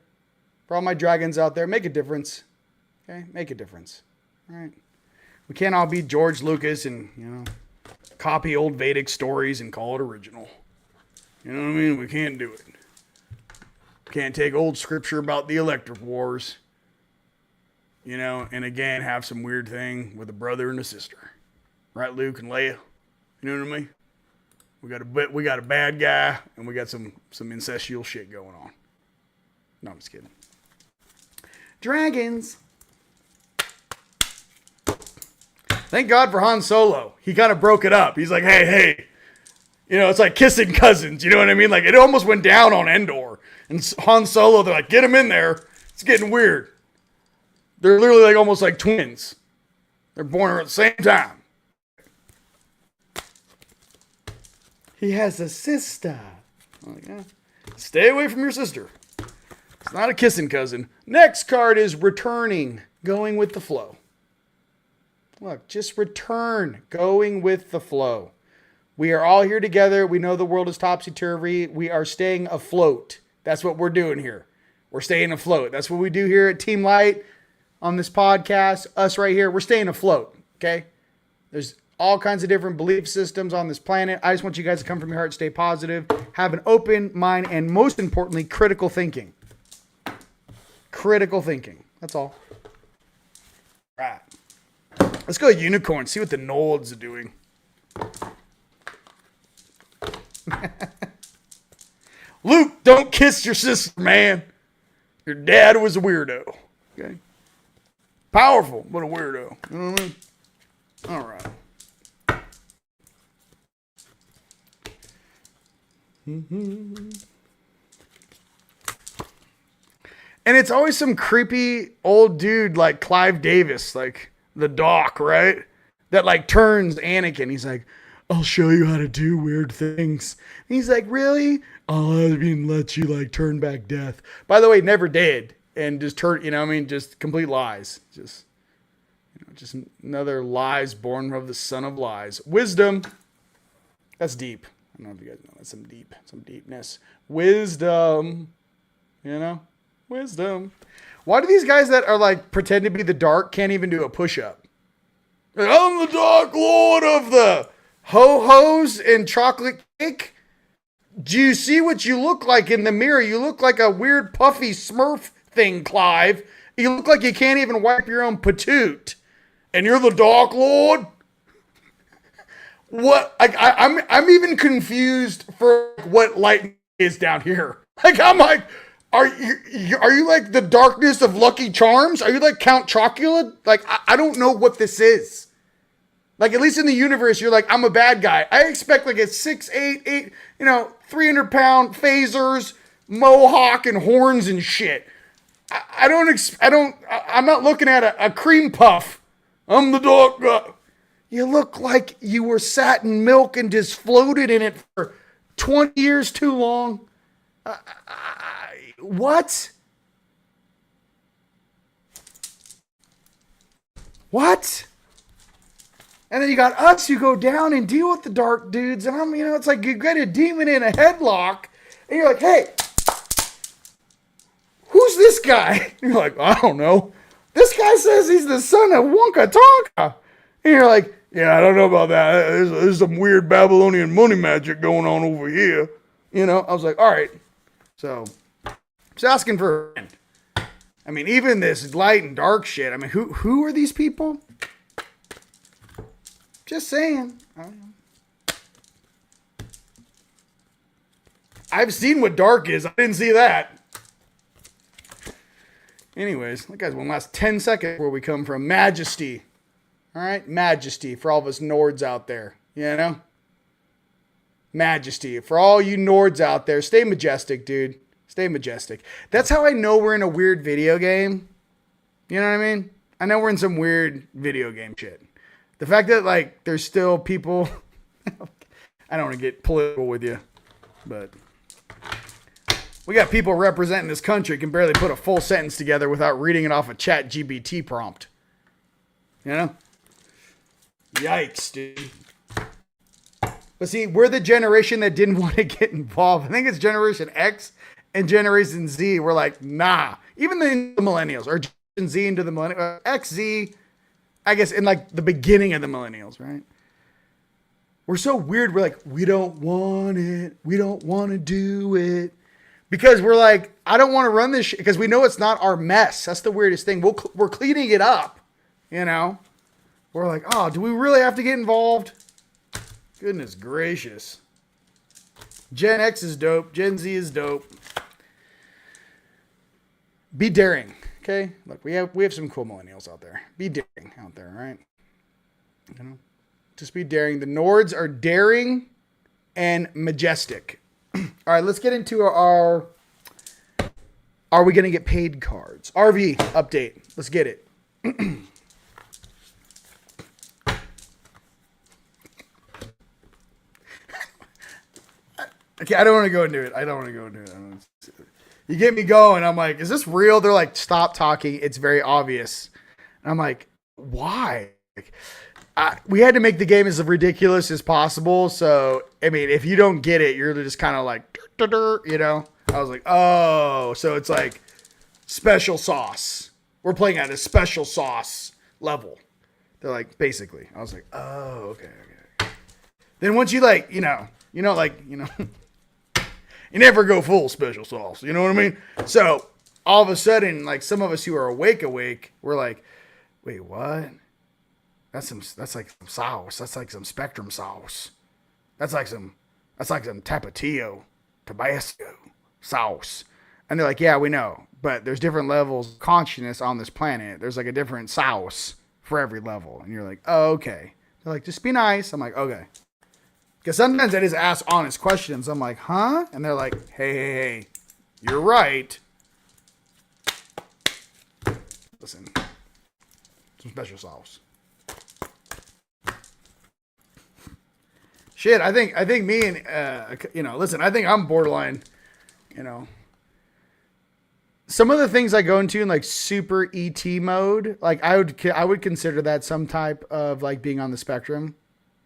For all my dragons out there, make a difference. Okay? Make a difference. All right? We can't all be George Lucas and, you know, copy old Vedic stories and call it original. You know what I mean? We can't do it. Can't take old scripture about the Electric Wars, you know, and again have some weird thing with a brother and a sister. Right, Luke and Leia? You know what I mean? We got a bad guy and we got some incestual shit going on. No, I'm just kidding. Dragons. Thank God for Han Solo. He kind of broke it up. He's like, hey. You know, it's like kissing cousins. You know what I mean? Like, it almost went down on Endor. And Han Solo, they're like, get him in there. It's getting weird. They're literally like almost like twins. They're born at the same time. He has a sister. I'm like, eh. Stay away from your sister. It's not a kissing cousin. Next card is returning, going with the flow. Look, just return, going with the flow. We are all here together. We know the world is topsy-turvy. We are staying afloat. That's what we're doing here. We're staying afloat. That's what we do here at TeamLight on this podcast. Us right here, we're staying afloat, okay? There's all kinds of different belief systems on this planet. I just want you guys to come from your heart, stay positive, have an open mind, and most importantly, critical thinking. Critical thinking. That's all. Right. Let's go unicorn, see what the Nolds are doing. Luke, don't kiss your sister, man. Your dad was a weirdo. Okay. Powerful, but a weirdo. You know what I mean? All right. And it's always some creepy old dude like Clive Davis, like the Doc, right? That like turns Anakin. He's like, I'll show you how to do weird things. And he's like, really? I'll even let you like turn back death. By the way, never did. And just turn, you know what I mean? Just complete lies. Just, you know, just another lies born of the son of lies. Wisdom. That's deep. I don't know if you guys know. That's some deepness. Wisdom. You know? Wisdom. Why do these guys that are like pretend to be the dark can't even do a push-up? Like, I'm the Dark Lord of the ho-hos and chocolate cake. Do you see what you look like in the mirror? You look like a weird puffy Smurf thing, Clive. You look like you can't even wipe your own patoot. And you're the Dark Lord? What? I'm even confused for what light is down here. Like, I'm like, are you like the darkness of Lucky Charms? Are you like Count Chocula? Like, I don't know what this is. Like, at least in the universe, you're like, I'm a bad guy. I expect like a 6'8", 300-pound phasers, mohawk, and horns and shit. I'm not looking at a cream puff. I'm the dark guy. You look like you were sat in milk and just floated in it for 20 years too long. What? What? And then you got us, you go down and deal with the dark dudes. And it's like you got a demon in a headlock. And you're like, hey, who's this guy? And you're like, I don't know. This guy says he's the son of Wonka Tonka. And you're like, yeah, I don't know about that. There's some weird Babylonian money magic going on over here. You know, I was like, all right. So, just asking for a friend. I mean, even this light and dark shit. I mean, who are these people? Just saying. I don't know. I've seen what dark is. I didn't see that. Anyways, that guy's one last 10 seconds where we come from. Majesty. All right? Majesty for all of us Nords out there. You know? Majesty. For all you Nords out there, stay majestic, dude. Stay majestic. That's how I know we're in a weird video game. You know what I mean? I know we're in some weird video game shit. The fact that, like, there's still people... I don't want to get political with you, but... we got people representing this country can barely put a full sentence together without reading it off a ChatGPT prompt. You know? Yikes, dude. But see, we're the generation that didn't want to get involved. I think it's Generation X and Generation Z. We're like, nah. Even the millennials, or Generation Z into the millennials. XZ, I guess, in like the beginning of the millennials, right? We're so weird. We're like, we don't want it. We don't want to do it. Because we're like, I don't want to run this shit. Because we know it's not our mess. That's the weirdest thing. We're cleaning it up. You know? We're like, oh, do we really have to get involved? Goodness gracious. Gen X is dope. Gen Z is dope. Be daring. Okay? Look, we have some cool millennials out there. Be daring out there, right? You know? Just be daring. The Nords are daring and majestic. All right, let's get into our are we going to get paid cards? RV update. Let's get it. Okay, I don't want to go into it. You get me going. I'm like, is this real? They're like, stop talking. It's very obvious. And I'm like, why? We had to make the game as ridiculous as possible. So, I mean, if you don't get it, you're just kind of like, you know? I was like, oh, so it's like special sauce. We're playing at a special sauce level. They're like, basically. I was like, oh, okay. Then once you like, you never go full special sauce. You know what I mean? So all of a sudden, like some of us who are awake, we're like, wait, what? That's like some sauce. That's like some Spectrum sauce. That's like some Tapatio, Tabasco sauce. And they're like, yeah, we know, but there's different levels of consciousness on this planet. There's like a different sauce for every level. And you're like, oh, okay. They're like, just be nice. I'm like, okay. Because sometimes I just ask honest questions. I'm like, huh? And they're like, hey, you're right. Listen, some special sauce. Shit, I think me and, listen, I think I'm borderline, some of the things I go into in like super ET mode, like I would consider that some type of like being on the spectrum,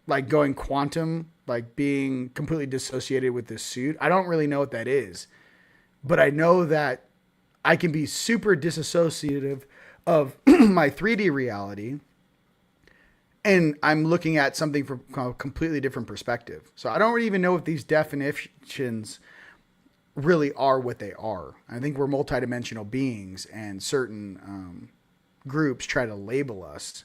like going quantum, like being completely dissociated with this suit. I don't really know what that is, but I know that I can be super disassociative of my 3D reality. And I'm looking at something from a completely different perspective. So I don't really even know if these definitions really are what they are. I think we're multidimensional beings, and certain groups try to label us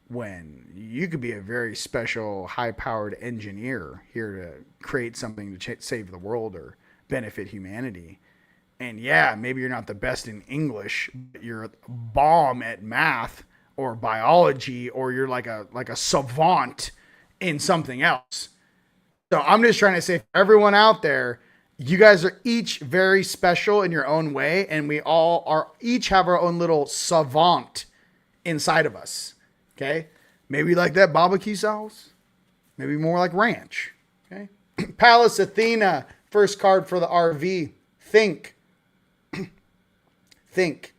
when you could be a very special, high-powered engineer here to create something to save the world or benefit humanity. And yeah, maybe you're not the best in English, but you're a bomb at math or biology, or you're like a savant in something else. So I'm just trying to say, for everyone out there, you guys are each very special in your own way, and we all are each have our own little savant inside of us. Okay? Maybe like that barbecue sauce. Maybe more like ranch. Okay? Palace Athena, first card for the RV. Think. Think.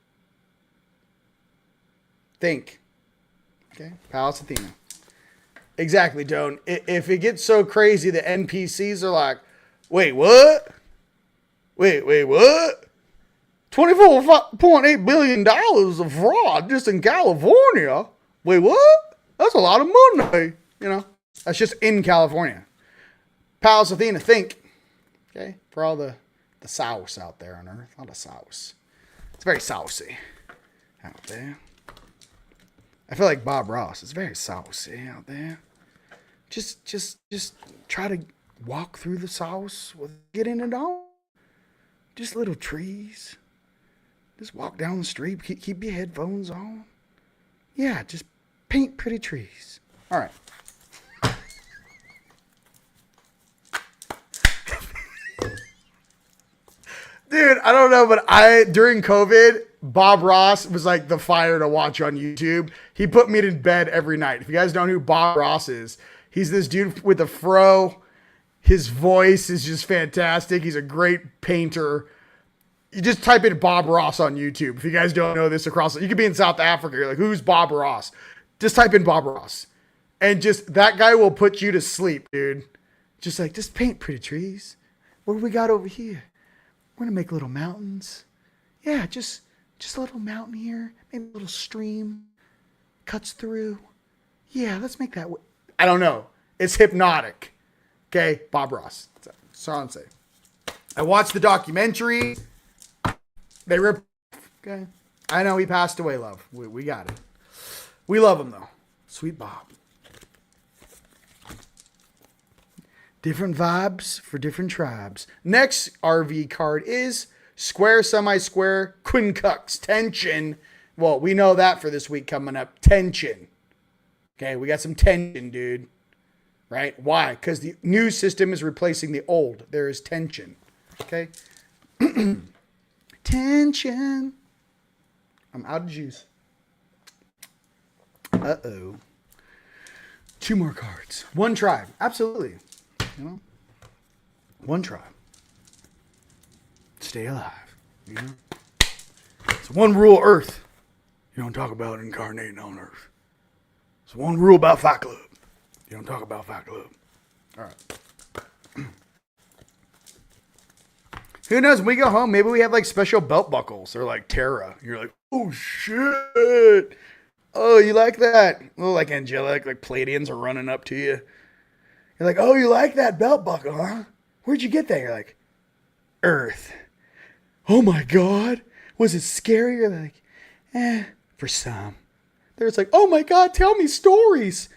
Okay? Palace Athena. Exactly, Joan. If it gets so crazy, the NPCs are like, wait, what? Wait, what? $24.8 billion of fraud just in California? Wait, what? That's a lot of money. That's just in California. Palace Athena, think. Okay? For all the sauce out there on Earth. All the sauce. It's very saucy out there. I feel like Bob Ross. It's very saucy out there. Just try to walk through the sauce with getting it on. Just little trees. Just walk down the street. Keep your headphones on. Yeah, just paint pretty trees. All right. Dude, I don't know, but during COVID, Bob Ross was like the fire to watch on YouTube. He put me to bed every night. If you guys don't know who Bob Ross is, he's this dude with a fro. His voice is just fantastic. He's a great painter. You just type in Bob Ross on YouTube. If you guys don't know this you could be in South Africa. You're like, who's Bob Ross? Just type in Bob Ross. And just, that guy will put you to sleep, dude. Just paint pretty trees. What do we got over here? We're going to make little mountains. Yeah, just a little mountain here. Maybe a little stream cuts through. Yeah, let's make that. I don't know. It's hypnotic. Okay, Bob Ross. That's all I'm saying. I watched the documentary. They rip. Okay. I know he passed away, love. We got it. We love him, though. Sweet Bob. Different vibes for different tribes. Next RV card is square, semi-square, quincux, tension. Well, we know that for this week coming up. Tension. Okay, we got some tension, dude. Right? Why? Because the new system is replacing the old. There is tension. Okay? Tension. I'm out of juice. Uh-oh. 2 more cards. One tribe. Absolutely. One tribe. Stay alive. It's one rule of Earth. You don't talk about incarnating on Earth. It's There's one rule about Fight Club. You don't talk about Fight Club. All right. Who knows? When we go home, maybe we have like special belt buckles or like Terra. You're like, oh shit. Oh, you like that? Oh, like angelic, like Palladians are running up to you. You're like, oh, you like that belt buckle, huh? Where'd you get that? You're like, Earth. Oh my God. Was it scary? You're like, for some. There's like, oh my God, tell me stories.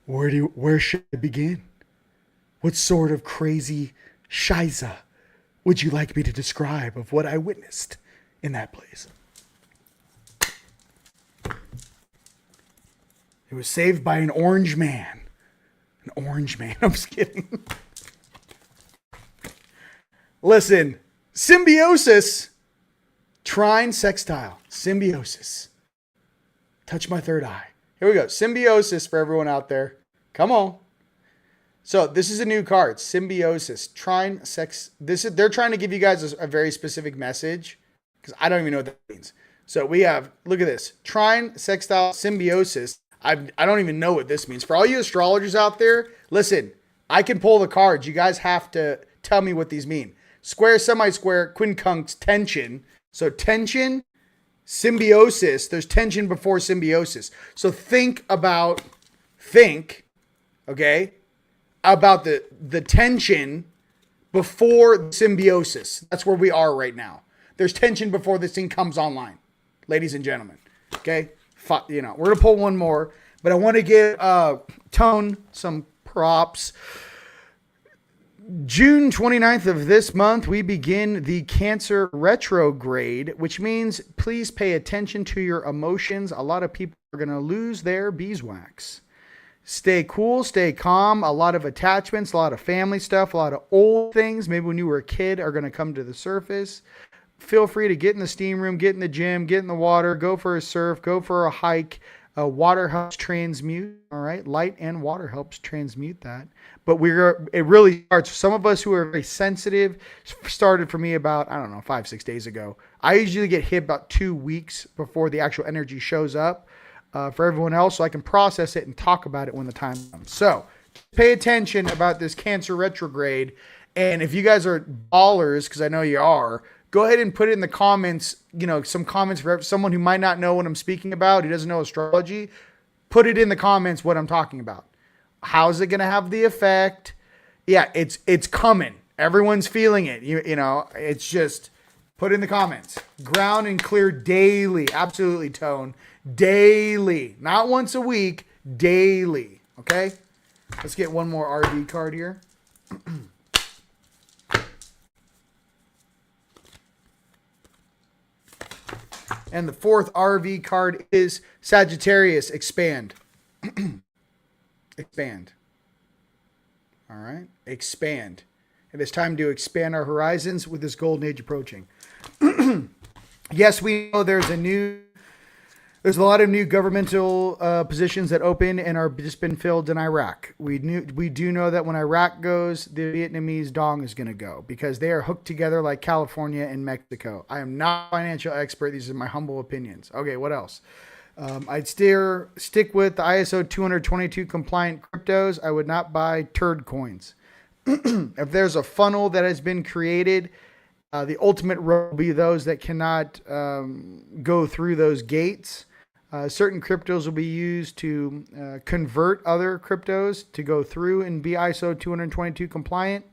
Where should I begin? What sort of crazy shiza would you like me to describe of what I witnessed in that place? It was saved by an orange man. An orange man. I'm just kidding. Listen, symbiosis, trine sextile, symbiosis. Touch my third eye. Here we go. Symbiosis for everyone out there. Come on. So this is a new card. Symbiosis, trine sex. They're trying to give you guys a very specific message because I don't even know what that means. So we have, look at this, trine sextile symbiosis. I don't even know what this means. For all you astrologers out there, listen, I can pull the cards. You guys have to tell me what these mean. Square, semi-square, quincunx, tension. So tension, symbiosis. There's tension before symbiosis. So think, okay, about the tension before symbiosis. That's where we are right now. There's tension before this thing comes online, ladies and gentlemen. Okay? We're going to pull one more, but I want to give Tone some props. June 29th of this month, we begin the Cancer retrograde, which means please pay attention to your emotions. A lot of people are going to lose their beeswax. Stay cool, stay calm. A lot of attachments, a lot of family stuff, a lot of old things, maybe when you were a kid, are going to come to the surface. Feel free to get in the steam room, get in the gym, get in the water, go for a surf, go for a hike. Water helps transmute, all right? Light and water helps transmute that. But it really starts, some of us who are very sensitive, started for me about, 5-6 days ago. I usually get hit about 2 weeks before the actual energy shows up for everyone else, so I can process it and talk about it when the time comes. So pay attention about this Cancer retrograde. And if you guys are ballers, because I know you are, go ahead and put it in the comments, some comments for someone who might not know what I'm speaking about, who doesn't know astrology. Put it in the comments what I'm talking about. How's it going to have the effect? Yeah, it's coming. Everyone's feeling it. It's just put in the comments. Ground and clear daily. Absolutely, Tone. Daily. Not once a week. Daily. Okay? Let's get one more RV card here. And the fourth RV card is Sagittarius, expand. Expand. All right. Expand. It is time to expand our horizons with this golden age approaching. Yes, we know there's a lot of new governmental positions that open and are just been filled in Iraq. We do know that when Iraq goes, the Vietnamese dong is going to go because they are hooked together like California and Mexico. I am not a financial expert. These are my humble opinions. Okay, what else? I'd stick with the ISO 222 compliant cryptos. I would not buy turd coins. If there's a funnel that has been created, the ultimate row will be those that cannot go through those gates. Certain cryptos will be used to convert other cryptos to go through and be ISO 222 compliant.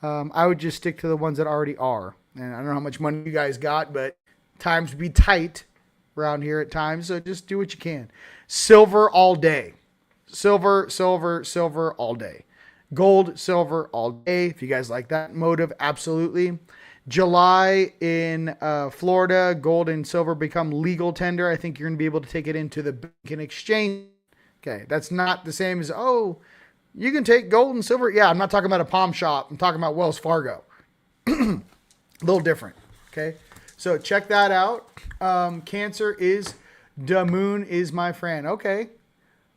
I would just stick to the ones that already are. And I don't know how much money you guys got, but times be tight around here at times. So just do what you can. Silver all day. Silver, silver, silver all day. Gold, silver all day. If you guys like that motive, absolutely. July in Florida, gold and silver become legal tender. I think you're going to be able to take it into the bank and exchange. Okay, that's not the same as, you can take gold and silver. Yeah, I'm not talking about a palm shop. I'm talking about Wells Fargo. A little different, okay? So check that out. Cancer is, the moon is my friend. Okay.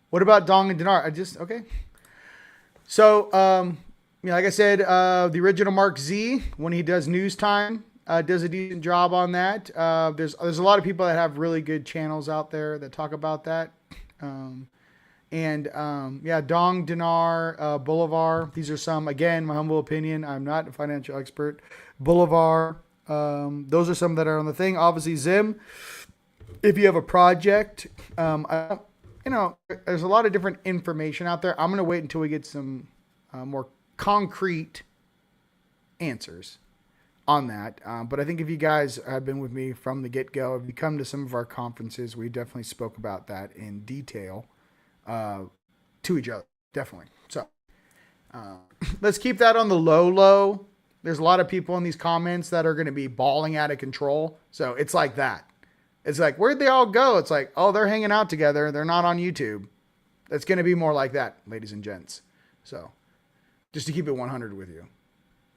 What about Dong and Dinar? Okay. So, like I said, the original Mark Z, when he does news time, does a decent job on that. There's a lot of people that have really good channels out there that talk about that. And yeah, Dong Dinar Boulevard. These are some, again, my humble opinion. I'm not a financial expert. Boulevard. Those are some that are on the thing. Obviously, Zim. If you have a project, there's a lot of different information out there. I'm going to wait until we get some more concrete answers on that. But I think if you guys have been with me from the get-go, if you come to some of our conferences, we definitely spoke about that in detail to each other. Definitely. So let's keep that on the low. There's a lot of people in these comments that are going to be bawling out of control. So it's like that. It's like, where'd they all go? It's like, oh, they're hanging out together. They're not on YouTube. It's going to be more like that, ladies and gents. So just to keep it 100 with you.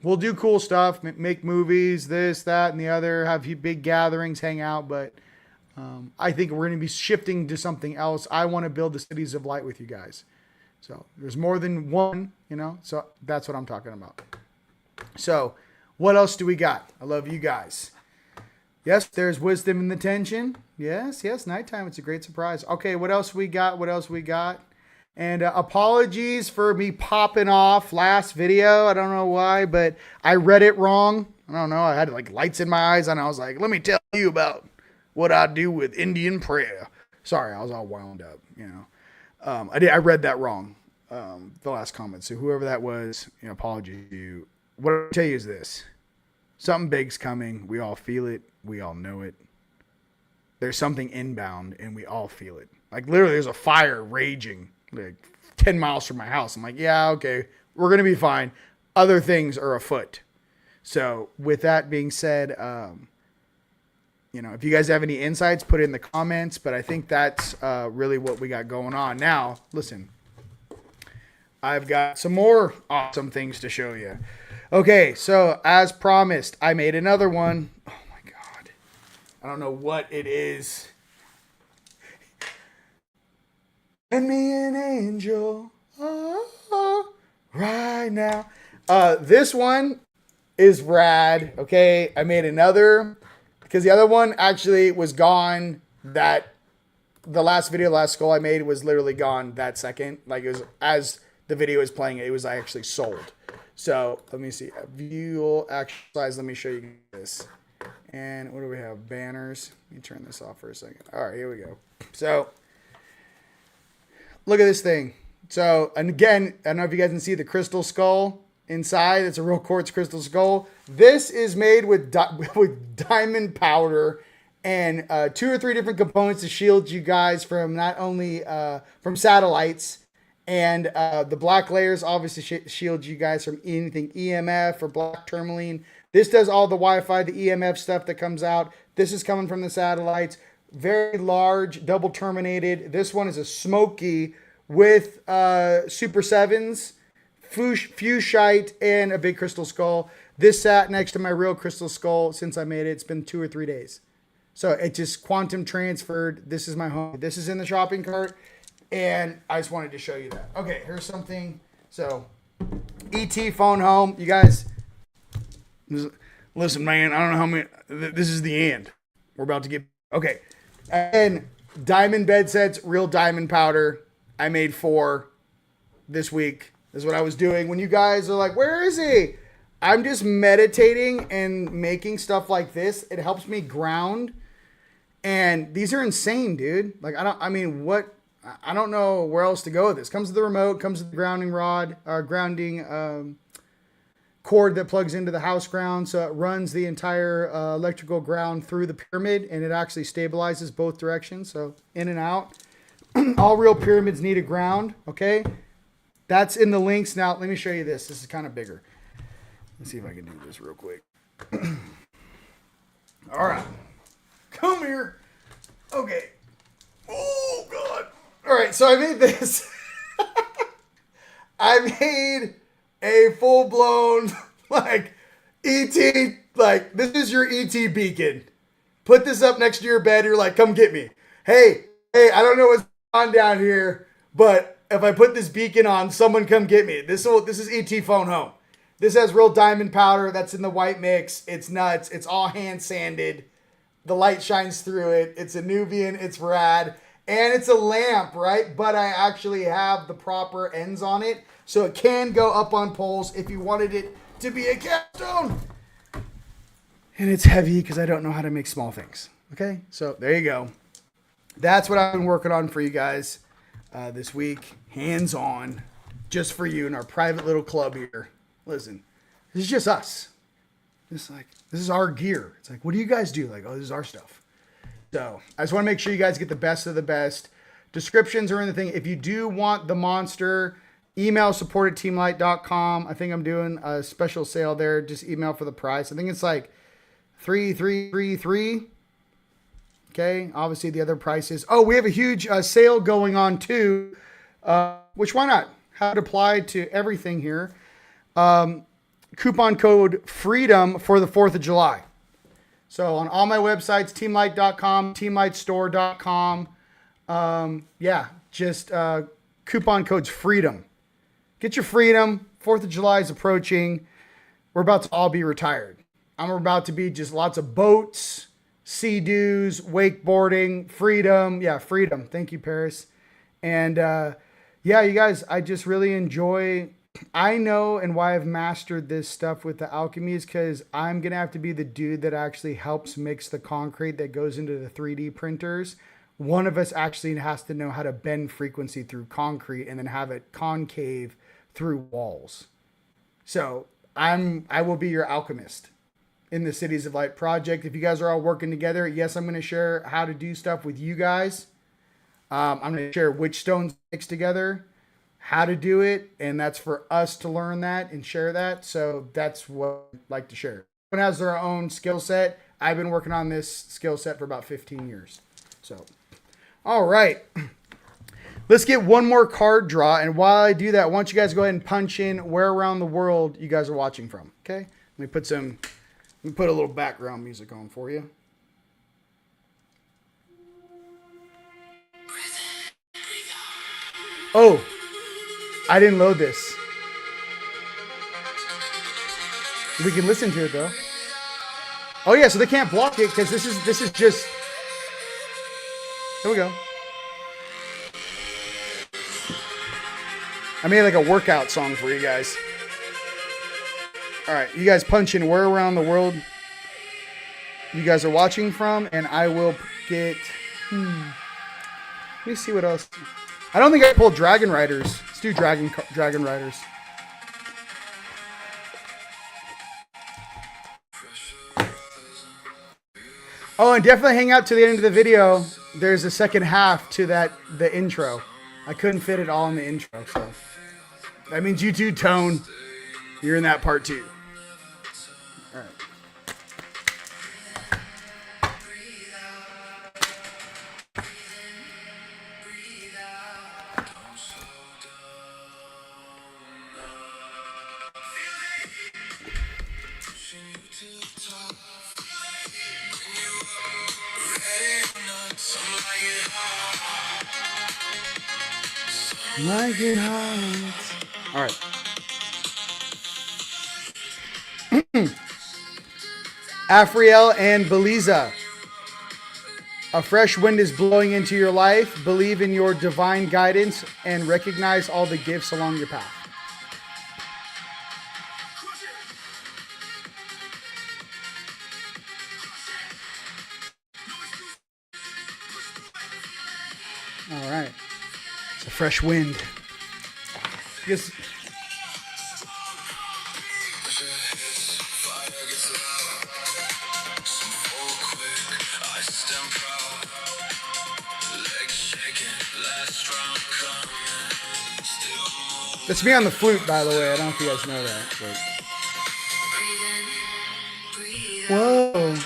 We'll do cool stuff, make movies, this, that, and the other, have big gatherings, hang out. But I think we're going to be shifting to something else. I want to build the cities of light with you guys. So there's more than one, so that's what I'm talking about. So what else do we got? I love you guys. Yes, there's wisdom in the tension. Yes, nighttime. It's a great surprise. Okay, what else we got? And apologies for me popping off last video. I don't know why, but I read it wrong. I don't know. I had like lights in my eyes and I was like, let me tell you about what I do with Indian prayer. Sorry, I was all wound up, I read that wrong. The last comment. So whoever that was, apology to you. What I'll tell you is this. Something big's coming. We all feel it. We all know it. There's something inbound and we all feel it. Like literally there's a fire raging like 10 miles from my house. I'm like, yeah, okay, we're going to be fine. Other things are afoot. So with that being said, if you guys have any insights, put it in the comments, but I think that's really what we got going on. Now, listen, I've got some more awesome things to show you. Okay, so as promised, I made another one. Oh my God. I don't know what it is. Send me an angel right now. This one is rad. Okay, I made another because the other one actually was gone. The last skull I made was literally gone that second. Like it was as the video was playing, it was actually sold. So let me see. View exercise. Let me show you this. And what do we have? Banners. Let me turn this off for a second. All right, here we go. So look at this thing. So, and again, I don't know if you guys can see the crystal skull inside. It's a real quartz crystal skull. This is made with diamond powder and 2 or 3 different components to shield you guys from not only from satellites. And the black layers obviously shield you guys from anything EMF or black tourmaline. This does all the Wi-Fi, the EMF stuff that comes out. This is coming from the satellites. Very large, double terminated. This one is a smoky with Super 7s, Fuchsite, and a big crystal skull. This sat next to my real crystal skull since I made it. It's been 2 or 3 days. So it just quantum transferred. This is my home. This is in the shopping cart. And I just wanted to show you that. Okay, here's something. So, ET phone home. You guys, listen, man, I don't know how many. This is the end. We're about to get. Okay. And diamond bed sets, real diamond powder. I made 4 this week. This is what I was doing. When you guys are like, where is he? I'm just meditating and making stuff like this. It helps me ground. And these are insane, dude. Like, I don't know where else to go with this. Comes with the remote, comes with the grounding rod, grounding cord that plugs into the house ground. So it runs the entire electrical ground through the pyramid, and it actually stabilizes both directions. So in and out. All real pyramids need a ground. Okay. That's in the links. Now, let me show you this. This is kind of bigger. Let's see if I can do this real quick. All right. Come here. Okay. Oh, God. All right, so I made this. I made a full-blown, E.T., this is your E.T. beacon. Put this up next to your bed. You're like, come get me. Hey, I don't know what's on down here, but if I put this beacon on, someone come get me. This is E.T. phone home. This has real diamond powder that's in the white mix. It's nuts. It's all hand-sanded. The light shines through it. It's a Nubian. It's rad. And it's a lamp, right? But I actually have the proper ends on it. So it can go up on poles if you wanted it to be a capstone. And it's heavy because I don't know how to make small things. Okay, so there you go. That's what I've been working on for you guys this week. Hands on. Just for you in our private little club here. Listen, this is just us. This is our gear. It's like, what do you guys do? Like, oh, this is our stuff. So I just want to make sure you guys get the best of the best. Descriptions are in the thing. If you do want the monster, email support@teamlight.com. I think I'm doing a special sale there. Just email for the price. I think it's like $3,333. Okay. Obviously the other prices. Oh, we have a huge sale going on too. Which why not? How to apply to everything here. Coupon code FREEDOM for the 4th of July. So on all my websites, teamlight.com, teamlightstore.com. Yeah, just coupon codes FREEDOM. Get your freedom. 4th of July is approaching. We're about to all be retired. I'm about to be just lots of boats, sea-doos, wakeboarding, freedom. Yeah, freedom. Thank you, Paris. And yeah, you guys, I just really enjoy... I know, and why I've mastered this stuff with the alchemy is because I'm going to have to be the dude that actually helps mix the concrete that goes into the 3D printers. One of us actually has to know how to bend frequency through concrete and then have it concave through walls. So I will be your alchemist in the Cities of Light project. If you guys are all working together, yes, I'm going to share how to do stuff with you guys. I'm going to share which stones mix together, how to do it, and that's for us to learn that and share that. So that's what I like to share. Everyone has their own skill set. I've been working on this skill set for about 15 years. So, all right. Let's get one more card draw. And while I do that, I want you guys to go ahead and punch in where around the world you guys are watching from. Okay? Let me put a little background music on for you. Oh, I didn't load this. We can listen to it though. Oh yeah, so they can't block it because this is just. Here we go. I made like a workout song for you guys. All right, you guys punch in where around the world you guys are watching from, and I will get. Let me see what else. I don't think I pulled Dragon Riders. Let's do Dragon Riders. Oh, and definitely hang out to the end of the video. There's a second half to the intro. I couldn't fit it all in the intro, so that means you too, Tone. You're in that part too. All right. Like it hot. All right. Apparel and Beliza. A fresh wind is blowing into your life. Believe in your divine guidance and recognize all the gifts along your path. All right. It's a fresh wind. Yes. That's me on the flute, by the way. I don't know if you guys know that. But... Whoa.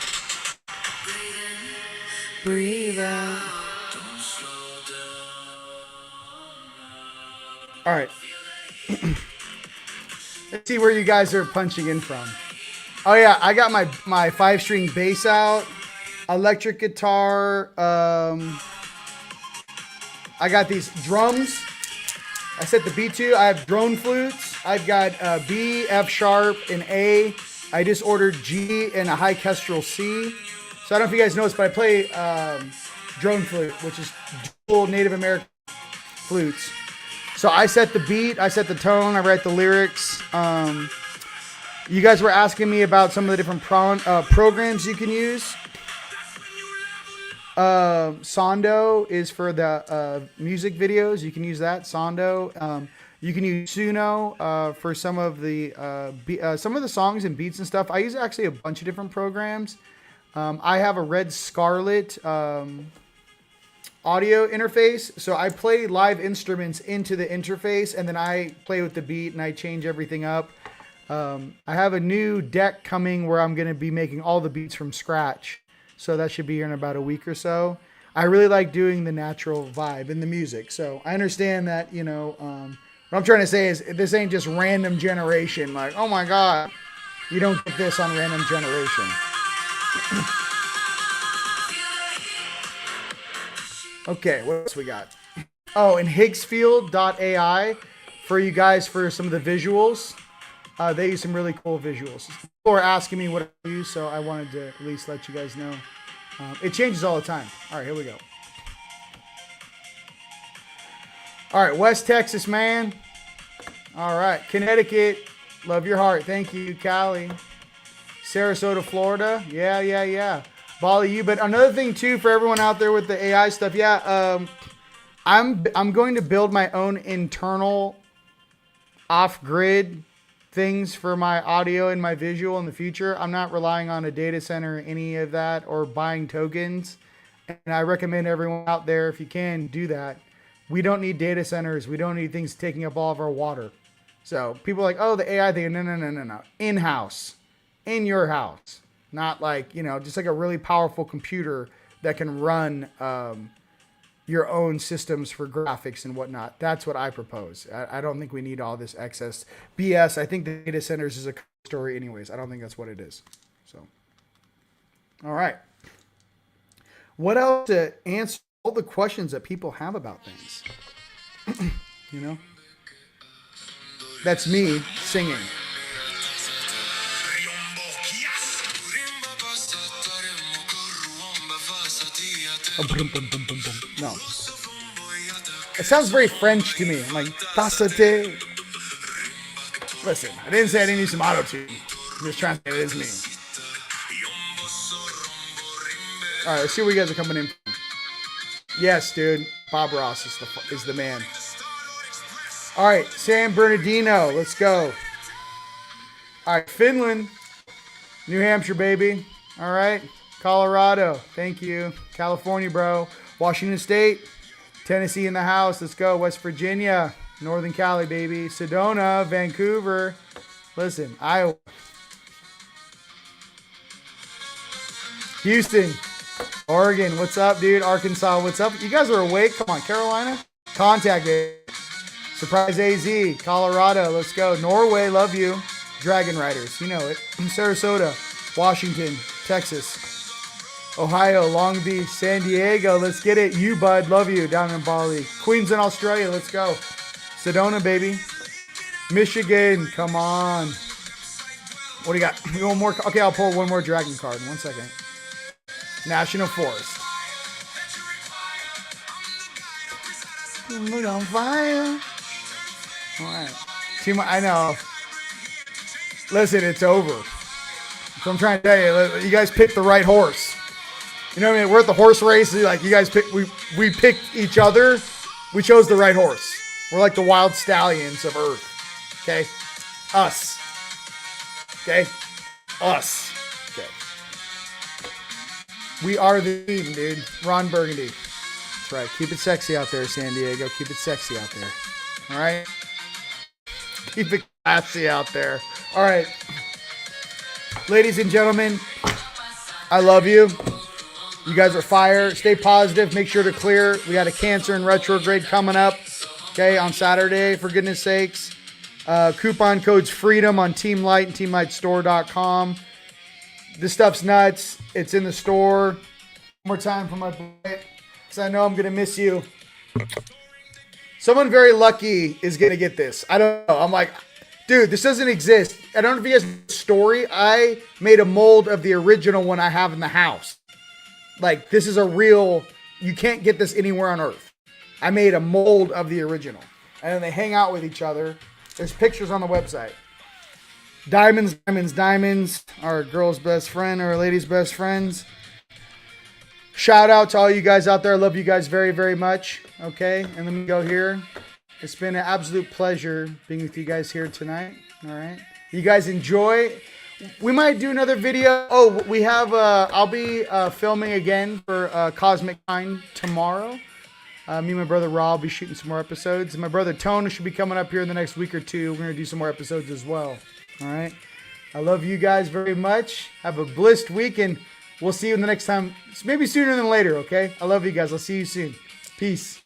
Breathe out. All right. Let's see where you guys are punching in from. Oh yeah, I got my 5-string bass out, electric guitar. I got these drums. I set the B to. I have drone flutes. I've got B, F sharp, and A. I just ordered G and a high kestrel C. So I don't know if you guys noticed, but I play drone flute, which is dual Native American flutes. So I set the beat, I set the tone, I write the lyrics. You guys were asking me about some of the different programs you can use. Sondo is for the music videos. You can use that, Sondo. You can use Suno for some of the songs and beats and stuff. I use actually a bunch of different programs. I have a Red Scarlet audio interface, so I play live instruments into the interface, and then I play with the beat and I change everything up. I have a new deck coming where I'm going to be making all the beats from scratch, so that should be here in about a week or so. I really like doing the natural vibe in the music, so I understand that, you know, what I'm trying to say is this ain't just random generation, like, oh my god, you don't get this on random generation. Okay, what else we got? Oh, and Higgsfield.ai for you guys for some of the visuals. They use some really cool visuals. People are asking me what I use, so I wanted to at least let you guys know. It changes all the time. All right, here we go. All right, West Texas, man. All right, Connecticut. Love your heart. Thank you, Cali. Sarasota, Florida. Yeah. Bali, you. But another thing too for everyone out there with the AI stuff. Yeah, I'm going to build my own internal off-grid things for my audio and my visual in the future. I'm not relying on a data center or any of that or buying tokens. And I recommend everyone out there, if you can, do that. We don't need data centers. We don't need things taking up all of our water. So people are like, oh, the AI thing. No. In-house. In your house. Not like, you know, just like a really powerful computer that can run your own systems for graphics and whatnot. That's what I propose. I don't think we need all this excess BS. I think the data centers is a story anyways. I don't think that's what it is. So, all right. What else to answer all the questions that people have about things? You know? That's me singing. No. It sounds very French to me. I'm like, passate. Listen, I didn't say I didn't use some auto-tune. I'm just trying to say it is me. Alright, let's see where you guys are coming in from. Yes, dude. Bob Ross is the man. Alright, San Bernardino. Let's go. Alright, Finland. New Hampshire, baby. Alright. Colorado, thank you. California, bro. Washington State, Tennessee in the house. Let's go. West Virginia, Northern Cali, baby. Sedona, Vancouver. Listen, Iowa. Houston, Oregon. What's up, dude? Arkansas, what's up? You guys are awake? Come on, Carolina. Contact it. Surprise AZ, Colorado. Let's go. Norway, love you. Dragon Riders, you know it. Sarasota, Washington, Texas. Ohio, Long Beach, San Diego, let's get it. You, bud, love you down in Bali. Queensland, Australia, let's go. Sedona, baby. Michigan, come on. What do you got? You want more? Okay, I'll pull one more dragon card. 1 second. National Forest. We're on fire. All right. I know. Listen, it's over. So I'm trying to tell you, you guys picked the right horse. You know what I mean? We're at the horse race. Like you guys picked, we picked each other. We chose the right horse. We're like the wild stallions of Earth. Okay, us. Okay, us. Okay. We are the team, dude. Ron Burgundy. That's right. Keep it sexy out there, San Diego. Keep it sexy out there. All right. Keep it classy out there. All right. Ladies and gentlemen, I love you. You guys are fire. Stay positive. Make sure to clear. We got a Cancer and retrograde coming up. Okay, on Saturday, for goodness sakes. Coupon codes FREEDOM on TeamLight and TeamLightStore.com. This stuff's nuts. It's in the store. One more time for my boy, because I know I'm going to miss you. Someone very lucky is going to get this. I don't know. I'm like, dude, this doesn't exist. I don't know if you guys know the story. I made a mold of the original one I have in the house. Like, this is a real you can't get this anywhere on Earth. I made a mold of the original. And then they hang out with each other. There's pictures on the website. Diamonds, diamonds, diamonds. Our girl's best friend, our lady's best friends. Shout out to all you guys out there. I love you guys very, very much. Okay, and let me go here. It's been an absolute pleasure being with you guys here tonight. All right. You guys enjoy. We might do another video. Oh, we have, I'll be filming again for Cosmic Kind tomorrow. Me and my brother Rob will be shooting some more episodes. And my brother Tone should be coming up here in the next week or two. We're going to do some more episodes as well. All right. I love you guys very much. Have a blessed week, and we'll see you the next time. Maybe sooner than later, okay? I love you guys. I'll see you soon. Peace.